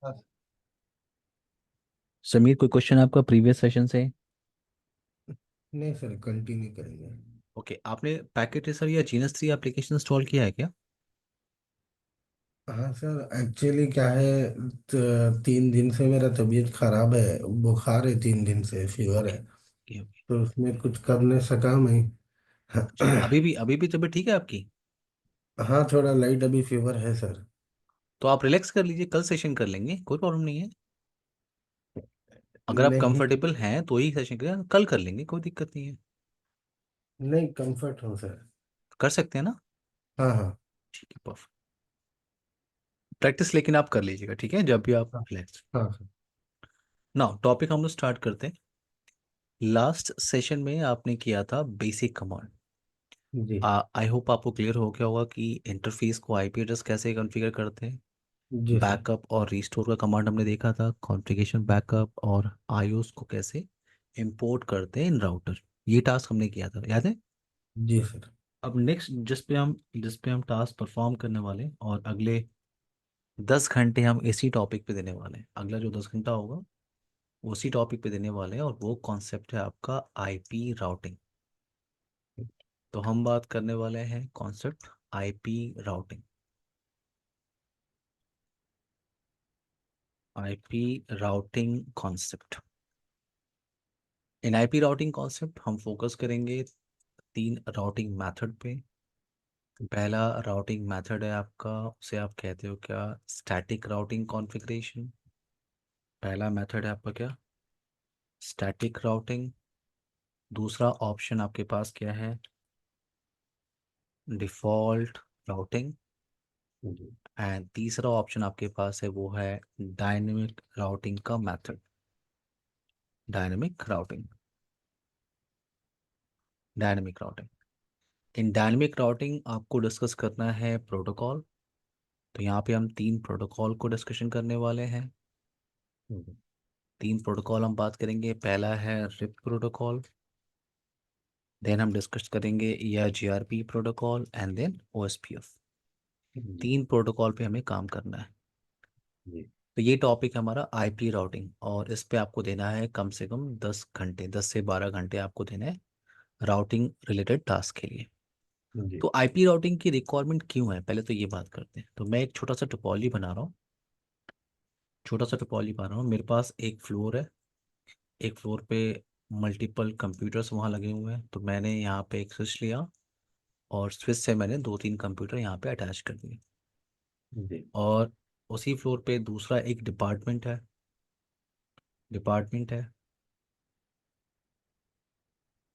हाँ। समीर, कोई क्वेश्चन आपका प्रीवियस सेशन से? नहीं सर, कंटिन्यू करेंगे। ओके, आपने पैकेट रेसर या जीनस 3 एप्लीकेशन इंस्टॉल किया है क्या? हाँ सर, एक्चुअली क्या है, 3 दिन से मेरा तबीयत खराब है। बुखार है, 3 दिन से फीवर ओके है। Okay okay. तो उसमें कुछ कर नहीं सका मैं। अच्छा, अभी भी तबीयत ठीक है आपकी? हाँ, थोड़ा लाइट अभी फीवर है सर। तो आप रिलैक्स कर लीजिए, कल सेशन कर लेंगे, कोई प्रॉब्लम नहीं है। अगर आप नहीं, कंफर्टेबल हैं तो ही सेशन करें, कल कर लेंगे, कोई दिक्कत नहीं है। नहीं कंफर्ट हूँ सर। कर सकते हैं ना? हाँ हाँ। ठीक है, परफेक्ट। प्रैक्टिस लेकिन आप कर लीजिएगा, ठीक है, जब भी आप हाँ रिलैक्स। हाँ सर। ना टॉपिक हम लोग स्टार्ट करते हैं। लास्ट सेशन में आपने किया था बेसिक कमांड। जी। आई होप आपको क्लियर हो गया होगा कि इंटरफेस को आईपी एड्रेस कैसे कॉन्फ़िगर करते हैं। जी सर। बैकअप और रिस्टोर का कमांड हमने देखा था, कॉन्फ़िगरेशन बैकअप और आईओस को कैसे इंपोर्ट करते हैं इन राउटर। ये टास्क हमने किया था, याद है? जी सर। अब नेक्स्ट जिस पे हम टास्क परफॉर्म करने वाले हैं, और अगले 10 घंटे हम इसी टॉपिक पे देने वाले हैं। अगला जो 10 घंटा होगा उसी टॉपिक पे देने वाले हैं, और वो कॉन्सेप्ट है आपका आईपी राउटिंग। तो हम बात करने वाले हैं concept IP routing. IP routing concept. In IP routing concept हम फोकस करेंगे 3 राउटिंग मेथड पे। पहला राउटिंग मेथड है आपका, उसे आप कहते हो क्या? Static routing configuration. पहला मेथड है आपका क्या? Static routing. दूसरा ऑप्शन आपके पास क्या है? Default routing. जी। एंड तीसरा ऑप्शन आपके पास है, वो है डायनेमिक राउटिंग का method. Dynamic routing. Dynamic routing. In dynamic routing आपको डिस्कस करना है प्रोटोकॉल। तो यहाँ पे हम 3 प्रोटोकॉल को डिस्कशन करने वाले हैं। 3 प्रोटोकॉल हम बात करेंगे। पहला है रिप प्रोटोकॉल, देन हम डिस्कस करेंगे या GRP protocol, and then OSPF. जी। 3 प्रोटोकॉल पे हमें काम करना है। जी। तो ये टॉपिक है हमारा आईपी राउटिंग, और इस पे आपको देना है कम से कम 10 घंटे, 10 से 12 घंटे आपको देना है राउटिंग रिलेटेड टास्क के लिए। जी। तो आईपी राउटिंग की रिक्वायरमेंट क्यों है, पहले तो ये बात करते हैं। तो मैं एक छोटा सा टोपोलॉजी बना रहा हूँ। छोटा सा टोपोलॉजी बना रहा हूँ। मेरे पास एक फ्लोर है। एक फ्लोर पे मल्टीपल कंप्यूटर्स वहाँ लगे हुए हैं। तो मैंने यहाँ पे एक स्विच लिया, और स्विच से मैंने 2-3 कंप्यूटर यहाँ पे अटैच कर दिए। जी। और उसी फ्लोर पे दूसरा एक डिपार्टमेंट है।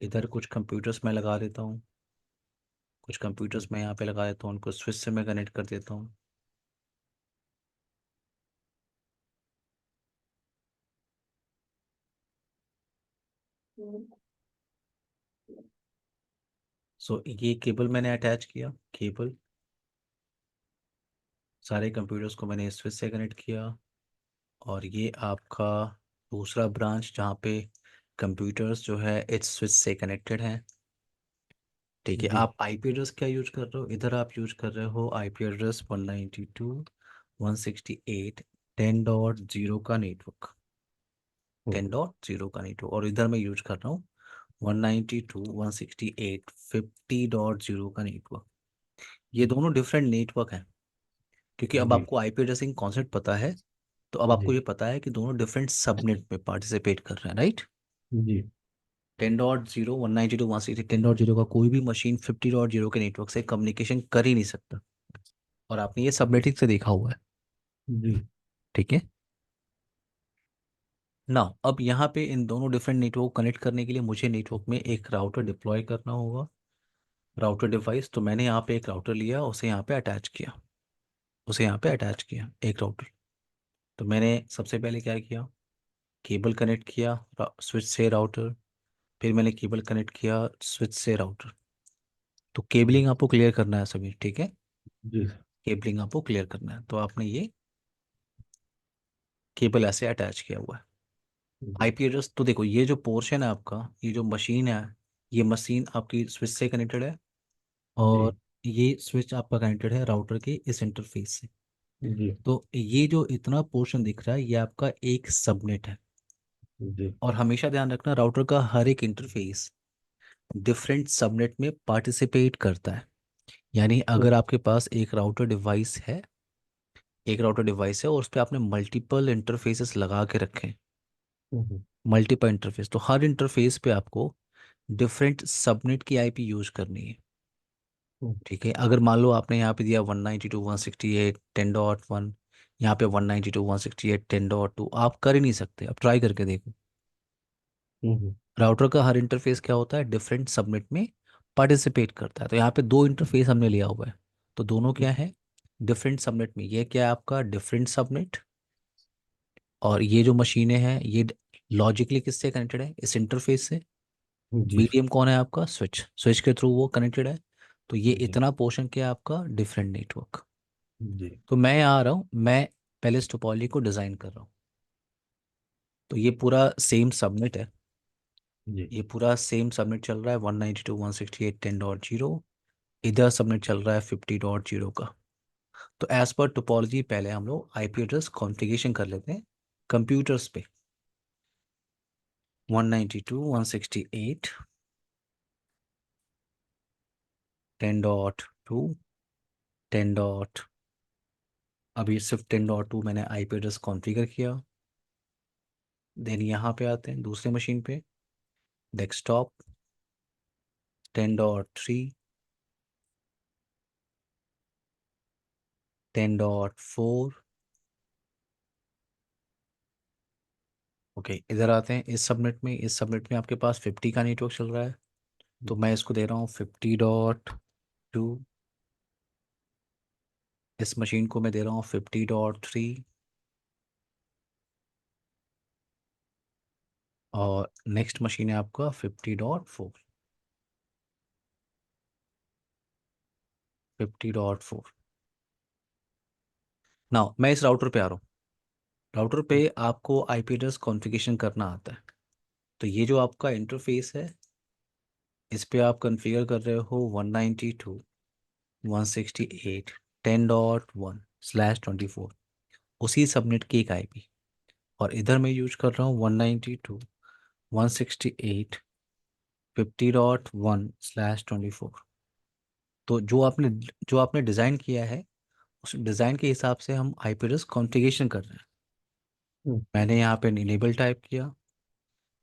इधर कुछ कंप्यूटर्स मैं लगा देता हूँ। कुछ कंप्यूटर्स मैं यहाँ पे लगा देता हूँ, उनको स्विच से मैं कनेक्ट कर देता हूँ। सो ये केबल मैंने अटैच किया। केबल, सारे कंप्यूटर्स को मैंने स्विच से कनेक्ट किया। और ये आपका दूसरा ब्रांच, जहाँ पे कंप्यूटर्स जो है इस स्विच से कनेक्टेड हैं। ठीक है, जी। आप आईपी एड्रेस क्या यूज कर रहे हो? इधर आप यूज कर रहे हो आईपी एड्रेस 192.168.10.0 का नेटवर्क। 10.0 का नेटवर्क। और इधर मैं यूज कर रहा हूँ 192.168.50.0 का नेटवर्क। ये दोनों डिफरेंट नेटवर्क हैं। क्योंकि अब जी। आपको आईपी एड्रेसिंग कॉन्सेप्ट पता है, तो अब आपको जी। ये पता है कि दोनों डिफरेंट सबनेट में पार्टिसिपेट कर रहे हैं, राइट? जी। 10.0, 192.168, 10.0 का कोई भी मशीन 50.0 के नेटवर्क से कम्युनिकेशन कर ही नहीं सकता। और आपने ये सबनेटिंग से देखा हुआ है। जी। ठीक है ना? अब यहाँ पे इन दोनों डिफरेंट नेटवर्क को कनेक्ट करने के लिए मुझे नेटवर्क में एक राउटर डिप्लॉय करना होगा। राउटर डिवाइस, तो मैंने यहाँ पे एक राउटर लिया, उसे यहाँ पे अटैच किया एक राउटर। तो मैंने सबसे पहले क्या किया? केबल कनेक्ट किया स्विच से राउटर। फिर मैंने केबल कनेक्ट किया स्विच से राउटर। तो केबलिंग आपको क्लियर करना है सभी, ठीक है? जी। केबलिंग आपको क्लियर करना है, तो आपने ये केबल ऐसे अटैच किया हुआ है। जी। आईपी एड्रेस तो देखो, ये जो पोर्शन है आपका, ये जो मशीन है, ये मशीन आपकी स्विच से कनेक्टेड है। जी। और ये स्विच आपका कनेक्टेड है राउटर के इस इंटरफेस से। जी तो ये जो इतना पोर्शन दिख रहा है ये आपका एक सबनेट है। जी। और हमेशा ध्यान रखना राउटर का हर एक इंटरफेस डिफरेंट सबनेट में पार्टिसिपेट करता है। यानी हम्म, अगर आपके पास एक राउटर डिवाइस है और उस पर आपने मल्टीपल इंटरफेसेस लगा के रखे हैं, हम्म, मल्टीपल इंटरफेस, तो हर इंटरफेस पे आपको डिफरेंट सबनेट की आईपी यूज करनी है। हम्म, ठीक है, अगर मान लो आपने यहाँ पे दिया 192.168.10.1, यहाँ पे 192.168.10.2, आप कर ही नहीं सकते। आप ट्राई करके देखो। हम्म, राउटर का हर इंटरफेस क्या होता है, डिफरेंट सबनेट में पार्टिसिपेट करता है। तो यहाँ पे दो इंटरफेस हमने लिया हुआ है, तो दोनों क्या है, डिफरेंट सबनेट में। ये क्या है आपका डिफरेंट सबनेट, और ये जो मशीनें हैं ये लॉजिकली किससे कनेक्टेड है, इस इंटरफेस से। जी मीडियम कौन है आपका, स्विच, स्विच के थ्रू वो कनेक्टेड है। तो ये जी इतना पोर्शन क्या है आपका डिफरेंट नेटवर्क। जी तो मैं यहाँ आ रहा हूँ, मैं पहले इस टोपोलॉजी को डिज़ाइन कर रहा हूँ। तो ये पूरा सेम सबनेट है, जी ये पूरा सेम सबनेट चल रहा है 192.168.10.0। इधर सबनेट चल रहा है 50.0 का। तो एज पर टोपोलॉजी पहले हम लोग आईपी एड्रेस कॉन्फ़िगरेशन कर लेते हैं कंप्यूटर्स पे। 192.168.10.2, 10. अभी सिर्फ 10.2 मैंने आईपी एड्रेस कॉन्फ़िगर किया। देन यहाँ पे आते हैं दूसरे मशीन पे, डेस्कटॉप 10.3, 10.4। ओके, इधर आते हैं इस सबनेट में। इस सबनेट में आपके पास 50 का नेटवर्क चल रहा है, तो मैं इसको दे रहा हूँ 50.2। इस मशीन को मैं दे रहा हूँ 50.3, और नेक्स्ट मशीन है आपका 50.4, 50.4। नाउ मैं इस राउटर पे आ रहा हूँ। राउटर पे आपको आईपी एड्रेस कॉन्फ़िगरेशन करना आता है। तो ये जो आपका इंटरफेस है, इस पे आप कॉन्फ़िगर कर रहे हो 192.168.10.1/24, उसी सबनेट की एक आईपी। और इधर मैं यूज कर रहा हूँ 192.168.50.1/24। तो जो आपने डिज़ाइन किया है, उस डिज़ाइन के हिसाब से हम आईपी एड्रेस कॉन्फ़िगरेशन कर रहे हैं। मैंने यहाँ पे इनेबल टाइप किया,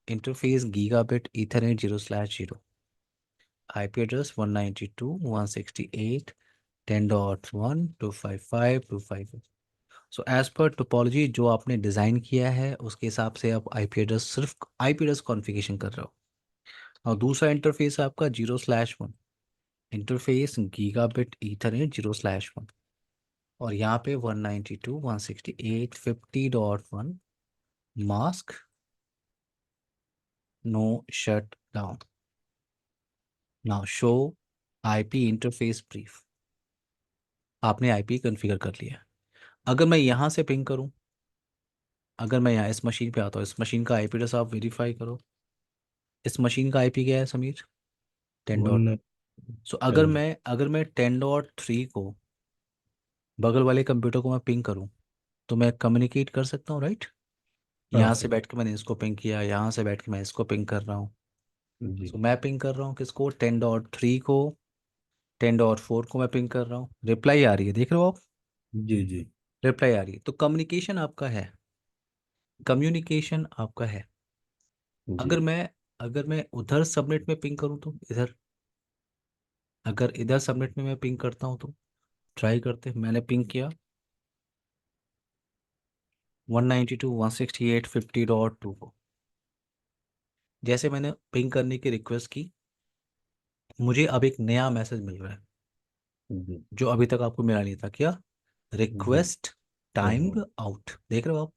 interface gigabit ethernet 0/0, IP address 192.168.10.1 255 255। So as per topology जो आपने डिज़ाइन किया है उसके हिसाब से आप आईपी एड्रेस, सिर्फ आईपी एड्रेस कॉन्फ़िगरेशन कर रहे हो। और दूसरा इंटरफेस है आपका 0/1, इंटरफेस गीगाबिट ईथरनेट 0/1। और यहाँ पे 192.168.50.1 mask no shut down. Now show IP interface brief. आपने आईपी कॉन्फ़िगर कर लिया है। अगर मैं यहाँ से पिंग करूँ, अगर मैं यहाँ इस मशीन पे आता हूँ, इस मशीन का आईपी एड्रेस आप वेरीफाई करो। इस मशीन का आईपी क्या है समीर, 10. One so ten. अगर मैं 10.3 को बगल वाले कंप्यूटर को मैं पिंग करूँ, तो मैं कम्युनिकेट कर सकता हूँ, राइट। हाँ यहाँ से सर। बैठ के मैंने इसको पिंग किया, यहाँ से बैठ के मैं इसको पिंग कर रहा हूँ। जी सो मैं पिंग कर रहा हूँ किसको, 10.3 को, 10.4 को मैं पिंग कर रहा हूँ। रिप्लाई आ रही है, देख रहे हो आप, जी जी रिप्लाई आ रही है। तो कम्युनिकेशन आपका है, कम्युनिकेशन आपका है। जी अगर मैं उधर सबनेट में पिंग करूँ तो इधर, अगर इधर सबनेट में मैं पिंग करता हूँ तो ट्राई करते, मैंने पिंग किया 192.168.50.2 को। जैसे मैंने पिंग करने की रिक्वेस्ट की, मुझे अब एक नया मैसेज मिल रहा है जी जो अभी तक आपको मिला नहीं था। क्या, जी। Request time out. Timed out, देख रहे हो आप।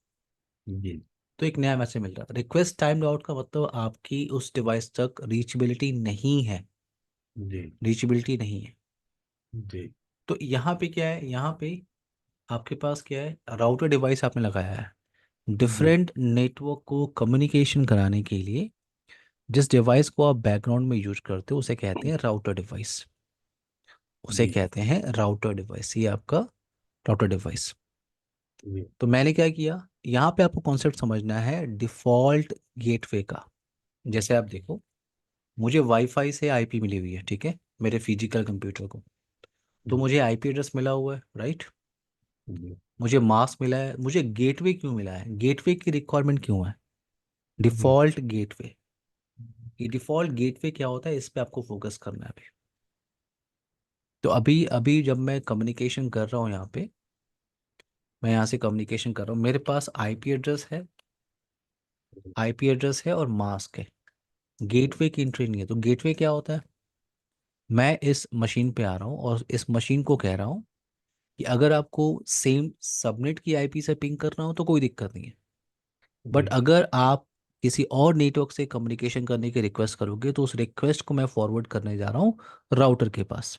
जी तो एक नया मैसेज मिल रहा था, रिक्वेस्ट टाइम्ड आउट का मतलब आपकी उस डिवाइस तक रीचेबिलिटी नहीं है, जी रीचेबिलिटी नहीं है। जी तो यहाँ पे क्या है, यहाँ पे आपके पास क्या है, राउटर डिवाइस आपने लगाया है जी डिफरेंट नेटवर्क को कम्युनिकेशन कराने के लिए। जिस डिवाइस को आप बैकग्राउंड में यूज करते हो उसे कहते हैं राउटर डिवाइस, उसे जी कहते हैं राउटर डिवाइस। ये आपका राउटर डिवाइस। जी। तो मैंने क्या किया, यहाँ पे आपको कॉन्सेप्ट समझना है डिफ़ॉल्ट गेटवे का। जैसे आप देखो, मुझे वाईफाई से आईपी मिली हुई है, ठीक है, मेरे फिजिकल कंप्यूटर को। तो जी। मुझे आईपी एड्रेस मिला हुआ है, राइट। जी। मुझे मास्क मिला है, मुझे गेटवे क्यों मिला है, गेटवे की रिक्वायरमेंट क्यों है, जी। Default gateway. ये डिफ़ॉल्ट गेटवे क्या होता है, इस पे आपको फोकस करना है अभी। तो अभी अभी जब मैं कम्युनिकेशन कर रहा हूँ यहाँ पे, मैं यहाँ से कम्युनिकेशन कर रहा हूँ, मेरे पास आईपी एड्रेस है और मास्क है। गेटवे की एंट्री नहीं है। तो गेटवे क्या होता है, मैं इस मशीन पे आ रहा हूँ और इस मशीन को कह रहा हूँ कि अगर आपको सेम सबनेट की आईपी से पिंग करना हो तो कोई दिक्कत नहीं है। बट जी। अगर आप किसी और नेटवर्क से कम्युनिकेशन करने की रिक्वेस्ट करोगे तो उस रिक्वेस्ट को मैं फॉरवर्ड करने जा रहा हूँ राउटर के पास।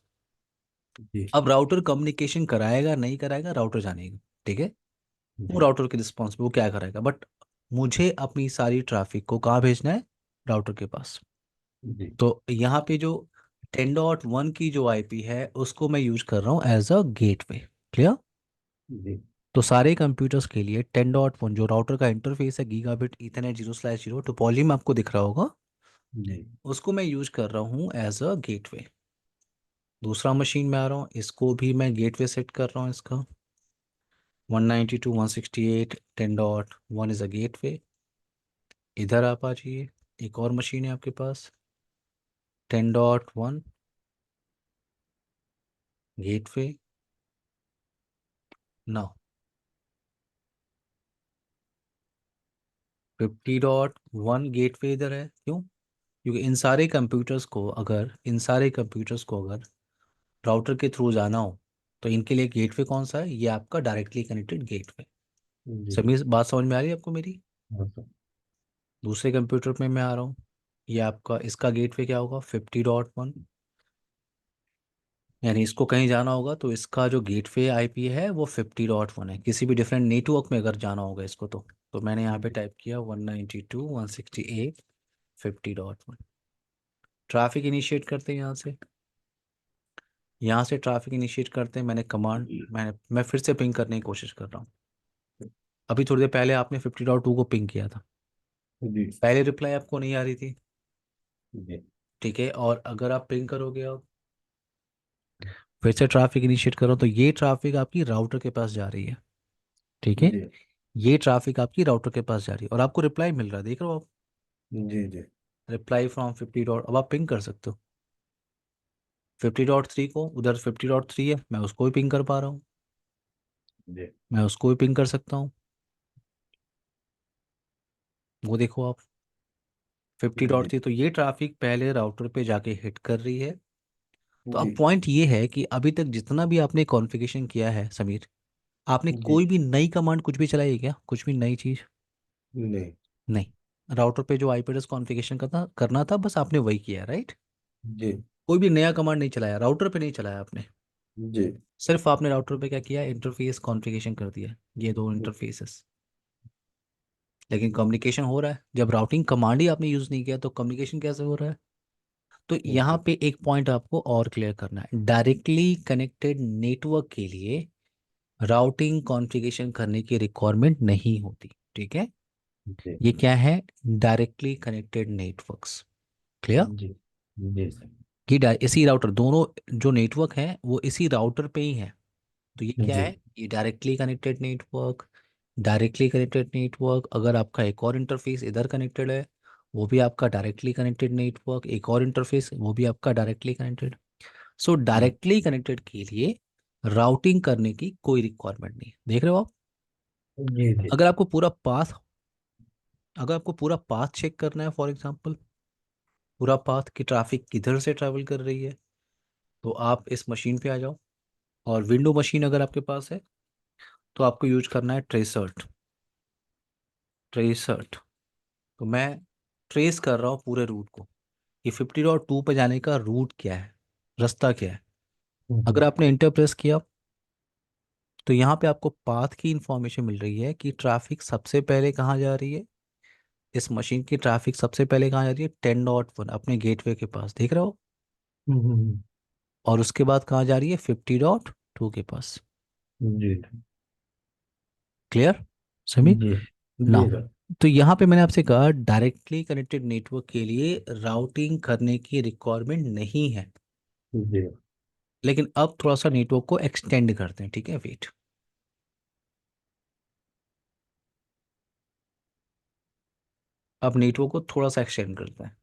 जी। अब राउटर कम्युनिकेशन कराएगा नहीं कराएगा, राउटर जानेगा, ठीक है। वो जी। राउटर की रिस्पॉन्स पे वो क्या करेगा, बट मुझे अपनी सारी ट्रैफिक को कहाँ भेजना है, राउटर के पास। जी। तो यहाँ पे जो 10.1 की जो आईपी है उसको मैं यूज कर रहा हूँ एज अ गेटवे। क्लियर। जी। तो सारे कंप्यूटर्स के लिए 10.1 जो राउटर का इंटरफेस है, गीगाबिट ईथरनेट 0/0 टोपोलॉजी में आपको दिख रहा होगा, जी। उसको मैं यूज कर रहा हूँ एज अ गेटवे। दूसरा मशीन में आ रहा हूँ, इसको भी मैं गेटवे सेट कर रहा हूँ इसका। 192.168 10.1 इज अ गेटवे। इधर आप आ जाइए, एक और मशीन है आपके पास, 10.1 गेटवे। नाउ 50.1 गेटवे इधर है, क्यों, क्योंकि इन सारे कंप्यूटर्स को अगर राउटर के थ्रू जाना हो तो इनके लिए गेटवे कौन सा है, ये आपका डायरेक्टली कनेक्टेड गेटवे। जी। सभी बात समझ में आ रही है आपको मेरी। हाँ सर। दूसरे कंप्यूटर में मैं आ रहा हूँ, ये आपका इसका गेटवे क्या होगा, 50.1। यानी इसको कहीं जाना होगा तो इसका जो गेटवे आईपी है वो 50.1 है, किसी भी डिफरेंट नेटवर्क में अगर जाना होगा इसको तो मैंने यहाँ पे जी। टाइप किया 192.168 50.1। ट्रैफिक इनिशिएट करते हैं यहाँ से, यहाँ से ट्रैफिक इनिशिएट करते हैं। मैं फिर से पिंग करने की कोशिश कर रहा हूँ। अभी थोड़ी देर पहले आपने 50.2 को पिंग किया था, जी। पहले रिप्लाई आपको नहीं आ रही थी, जी। ठीक है। और अगर आप पिंग करोगे अब, फिर से ट्रैफिक इनिशिएट करो, तो ये ट्रैफिक आपकी राउटर के पास जा रही है, ठीक है। जी। ये ट्रैफिक आपकी राउटर के पास जा रही है और आपको रिप्लाई मिल रहा है, देख रहे हो आप, जी। जी। Reply from 50 dot. अब आप पिंग कर सकते हो 50.3 को, उधर 50.3 है, मैं उसको भी पिंग कर पा रहा हूँ, जी। मैं उसको भी पिंग कर सकता हूँ। वो देखो आप, 50.3। तो ये ट्रैफिक पहले राउटर पे जाके हिट कर रही है। तो अब जी। पॉइंट ये है कि अभी तक जितना भी आपने कॉन्फ़िगरेशन किया है समीर, आपने जी। कोई भी नई कमांड कुछ भी चलाई है क्या, कुछ भी नई चीज़? नहीं। नहीं, राउटर पे जो आईपी एड्रेस कॉन्फ़िगरेशन करना था बस आपने वही किया, राइट। जी। कोई भी नया कमांड नहीं चलाया, राउटर पे नहीं चलाया आपने। जी। सिर्फ आपने राउटर पे क्या किया, इंटरफेस कॉन्फ़िगरेशन कर दिया, ये दो इंटरफेसेस। लेकिन कम्युनिकेशन हो रहा है, जब राउटिंग कमांड ही आपने यूज़ नहीं किया तो कम्युनिकेशन कैसे हो रहा है। तो यहाँ जी। पे एक पॉइंट आपको और क्लियर करना है, डायरेक्टली कनेक्टेड नेटवर्क के लिए राउटिंग कॉन्फ़िगरेशन करने की रिक्वायरमेंट नहीं होती, ठीक है। जी। ये क्या है, डायरेक्टली कनेक्टेड नेटवर्क्स। क्लियर। जी। जी सर। इसी राउटर, दोनों जो नेटवर्क हैं वो इसी राउटर पे ही हैं। तो ये क्या जी। है, ये directly connected network. Directly connected network, अगर आपका एक और इंटरफेस इधर कनेक्टेड है, वो भी आपका डायरेक्टली कनेक्टेड नेटवर्क। एक और इंटरफेस, वो भी आपका डायरेक्टली कनेक्टेड। सो डायरेक्टली कनेक्टेड के लिए राउटिंग करने की कोई रिक्वायरमेंट नहीं है, देख रहे हो आप। जी। जी। अगर आपको पूरा पाथ अगर आपको पूरा पाथ चेक करना है, फॉर एग्जांपल पूरा पाथ की ट्रैफिक किधर से ट्रैवल कर रही है, तो आप इस मशीन पे आ जाओ। और विंडो मशीन अगर आपके पास है तो आपको यूज करना है ट्रेसर्ट। तो मैं ट्रेस कर रहा हूँ पूरे रूट को, कि 50.2 पे जाने का रूट क्या है, रास्ता क्या है। जी। अगर आपने इंटर प्रेस किया तो यहाँ पे आपको पाथ की इंफॉर्मेशन मिल रही है कि ट्रैफिक सबसे पहले कहाँ जा रही है। इस मशीन की ट्रैफिक सबसे पहले कहाँ जा रही है, 10.1 अपने गेटवे के पास, देख रहे हो। हम्म। और उसके बाद कहाँ जा रही है, 50.2 के पास। जी। क्लियर समीर? जी जी नाउ, सर। तो यहाँ पे मैंने आपसे कहा डायरेक्टली कनेक्टेड नेटवर्क के लिए राउटिंग करने की रिक्वायरमेंट नहीं है, जी। लेकिन अब थोड़ा सा नेटवर्क को एक्सटेंड करते हैं, ठीक है, वेट। अब नेटवर्क को थोड़ा सा एक्सटेंड करते हैं।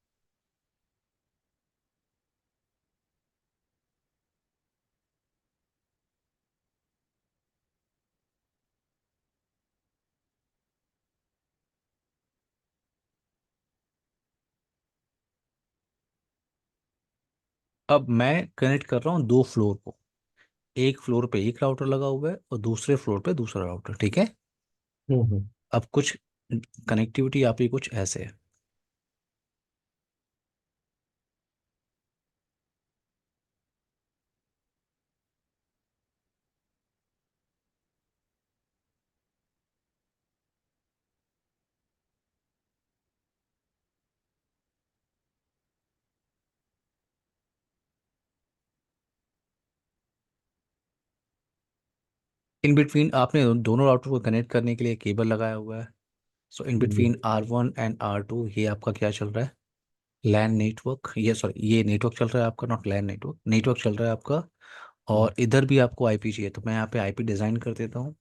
अब मैं कनेक्ट कर रहा हूँ दो फ्लोर को, एक फ्लोर पे एक राउटर लगा हुआ है और दूसरे फ्लोर पे दूसरा राउटर, ठीक है। हम्म। अब कुछ कनेक्टिविटी आपकी कुछ ऐसे है। इन बिटवीन आपने दोनों राउटर को कनेक्ट करने के लिए केबल लगाया हुआ है। सो इन जी। बिटवीन R1 एंड R2 ये आपका क्या चल रहा है? लैन नेटवर्क, ये सॉरी ये नेटवर्क चल रहा है आपका, नॉट लैन नेटवर्क, नेटवर्क चल रहा है आपका। और इधर भी आपको आईपी चाहिए, तो मैं यहाँ पे आईपी डिज़ाइन कर देता हूँ।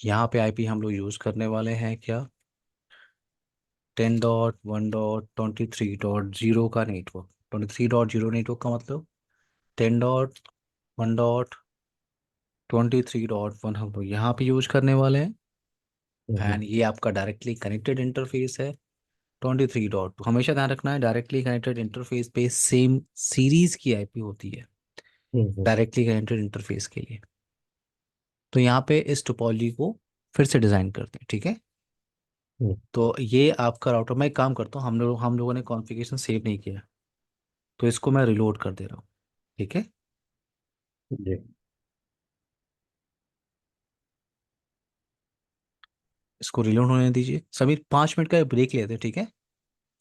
यहाँ पे आईपी हम लोग यूज़ करने वाले हैं क्या? 10.1.23.0 का नेटवर्क। 23.0 नेटवर्क का मतलब 10.1.23.1 हम लोग यहाँ पे यूज करने वाले हैं। हम्म। एंड ये आपका डायरेक्टली कनेक्टेड इंटरफेस है। 23.2 हमेशा ध्यान रखना है, डायरेक्टली कनेक्टेड इंटरफेस पे सेम सीरीज की आईपी होती है हम्म। डायरेक्टली कनेक्टेड इंटरफेस के लिए। तो यहाँ पे इस टोपोलॉजी को फिर से डिज़ाइन करते हैं, ठीक है। हम्म। तो ये आपका राउटर, मैं एक काम करता हूँ, हम लोगों ने कॉन्फ़िगरेशन सेव नहीं किया, तो इसको मैं रिलोड कर दे रहा हूँ, ठीक है। जी। इसको रिलोड होने दीजिए समीर, 5 मिनट का ब्रेक लेते हैं, ठीक है।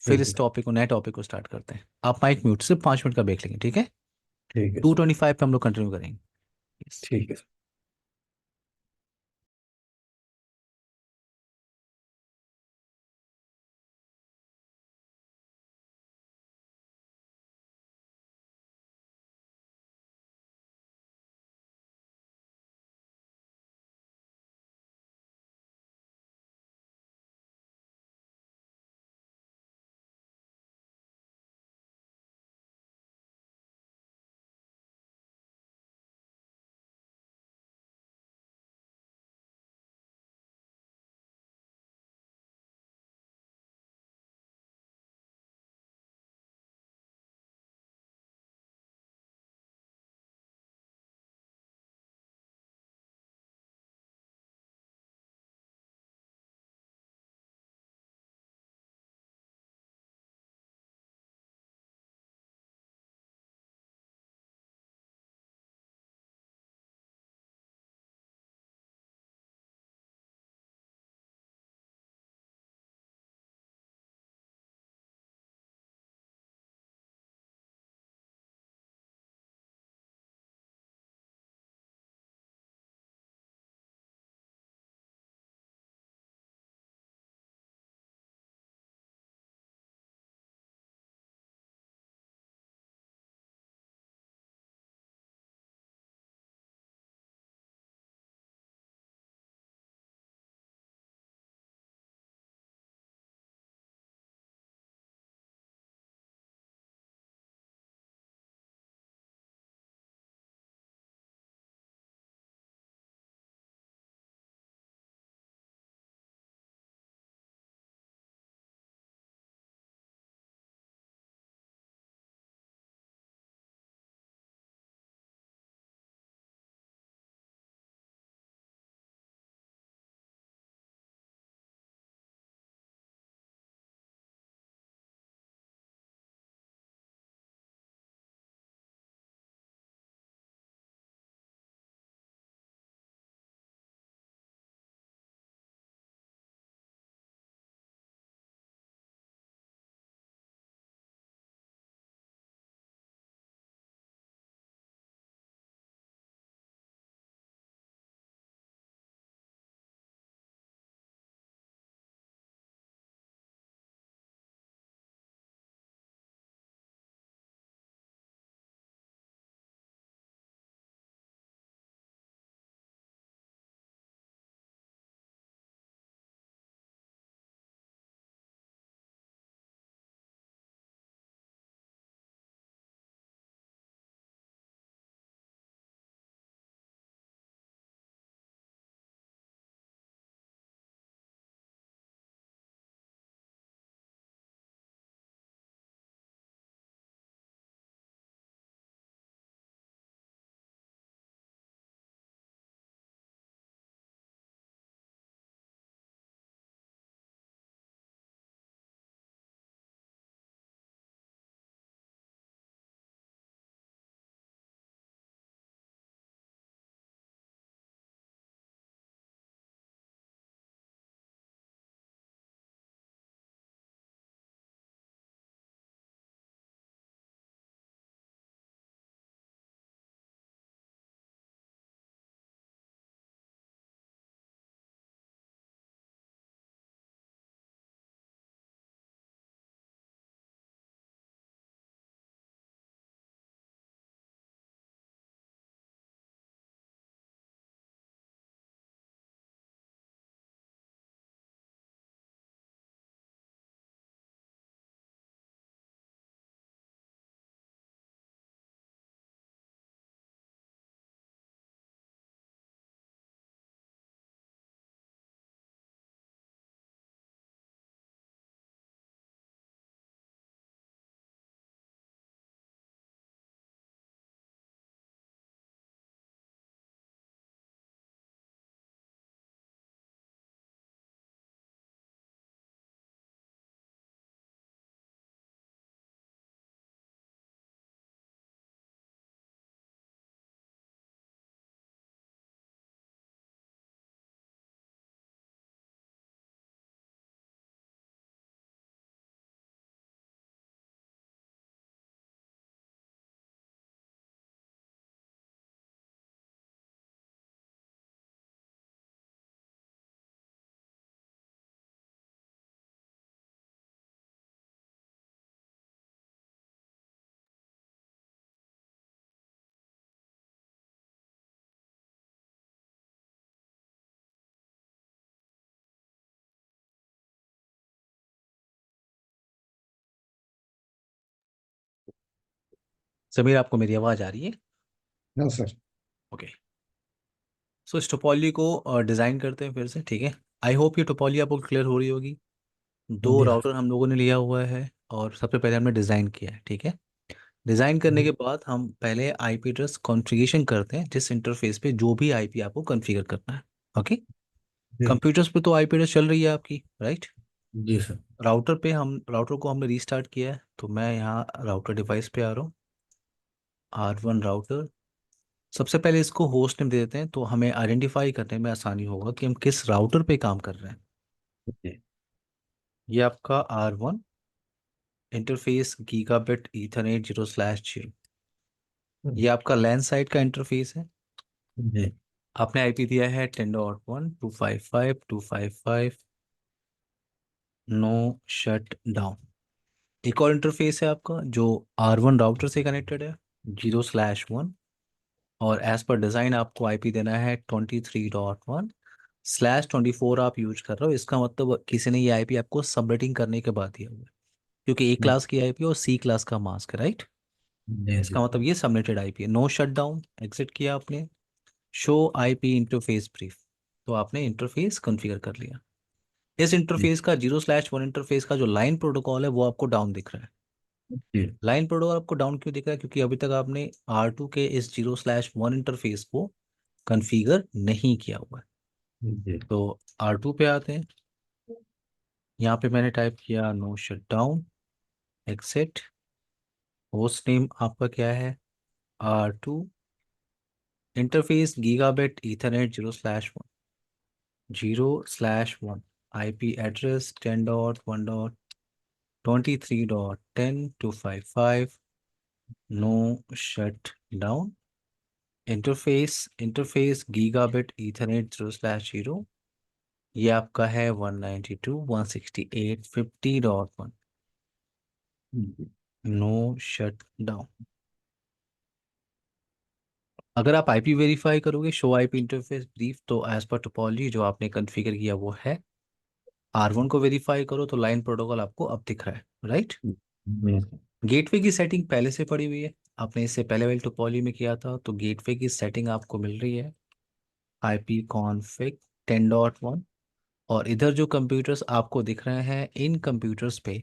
फिर इस हम्म। टॉपिक को, नए टॉपिक को स्टार्ट करते हैं। आप माइक म्यूट, सिर्फ 5 मिनट का ब्रेक लेंगे, ठीक है। ठीक है टू सर। ट्वेंटी फाइव पे हम लोग कंटिन्यू करेंगे। Yes. ठीक है। समीर, आपको मेरी आवाज़ आ रही है? हाँ सर। ओके। सो इस टोपोलॉजी को डिज़ाइन करते हैं फिर से, ठीक है। आई होप ये टोपोलॉजी आपको क्लियर हो रही होगी। दो जी राउटर हम लोगों ने लिया हुआ है और सबसे पहले हमने डिज़ाइन किया है, ठीक है। डिज़ाइन करने के बाद हम पहले आईपी एड्रेस कॉन्फ़िगरेशन करते हैं, जिस इंटरफेस पे जो भी आईपी आपको कॉन्फ़िगर करना है। ओके। जी कंप्यूटर्स पे तो आईपी एड्रेस चल रही है आपकी, राइट। जी सर। राउटर को हमने रीस्टार्ट किया है, तो मैं यहाँ राउटर डिवाइस पे आ रहा हूँ। R1 router. सबसे पहले इसको होस्ट नेम दे देते हैं, तो हमें आइडेंटिफाई करने में आसानी होगा कि हम किस राउटर पे काम कर रहे हैं। जी ये आपका R1 इंटरफेस गीगाबिट ईथरनेट 0/0। ये आपका लैन साइड का इंटरफेस है। जी आपने आईपी दिया है 10.1 255 255, नो शट डाउन। एक और इंटरफेस है आपका जो R1 राउटर से कनेक्टेड है, 0/1। और एज पर डिज़ाइन आपको आईपी देना है 23.1/24। आप यूज कर रहे हो, इसका मतलब किसी ने ये आईपी आपको सबनेटिंग करने के बाद दिया हुआ है, क्योंकि ए क्लास की आईपी और सी क्लास का मास्क है, राइट। जी जी इसका मतलब ये सबनेटेड आईपी है। नो शट डाउन, एग्जिट किया आपने। शो आईपी इंटरफेस ब्रीफ, तो आपने इंटरफेस कॉन्फ़िगर कर लिया। इस जी इंटरफेस का 0/1 इंटरफेस का जो लाइन प्रोटोकॉल है वो आपको डाउन दिख रहा है। जी लाइन प्रोटोकॉल आपको डाउन क्यों दिख रहा है? क्योंकि अभी तक आपने R2 के इस 0/1 इंटरफेस को कॉन्फ़िगर नहीं किया हुआ है। जी तो R2 पे आते हैं। यहाँ पे मैंने टाइप किया no shut down, exit. Host name आपका क्या है? R2 interface gigabit ethernet 0/1 IP address 10.1.23.10.255, no shut down. Interface gigabit ethernet 0/0। ये आपका है 192.168.50.1, जी नो शट डाउन। अगर आप आईपी वेरीफाई करोगे, शो आईपी इंटरफेस ब्रीफ, तो एज पर टोपोलॉजी जो आपने कॉन्फ़िगर किया वो है। R1 को वेरीफाई करो तो लाइन प्रोटोकॉल आपको अब दिख रहा है, राइट। जी गेटवे की सेटिंग पहले से पड़ी हुई है, आपने इससे पहले वाली टोपोलॉजी में किया था, तो गेटवे की सेटिंग आपको मिल रही है। IP config 10.1। और इधर जो कंप्यूटर्स आपको दिख रहे हैं, इन कंप्यूटर्स पे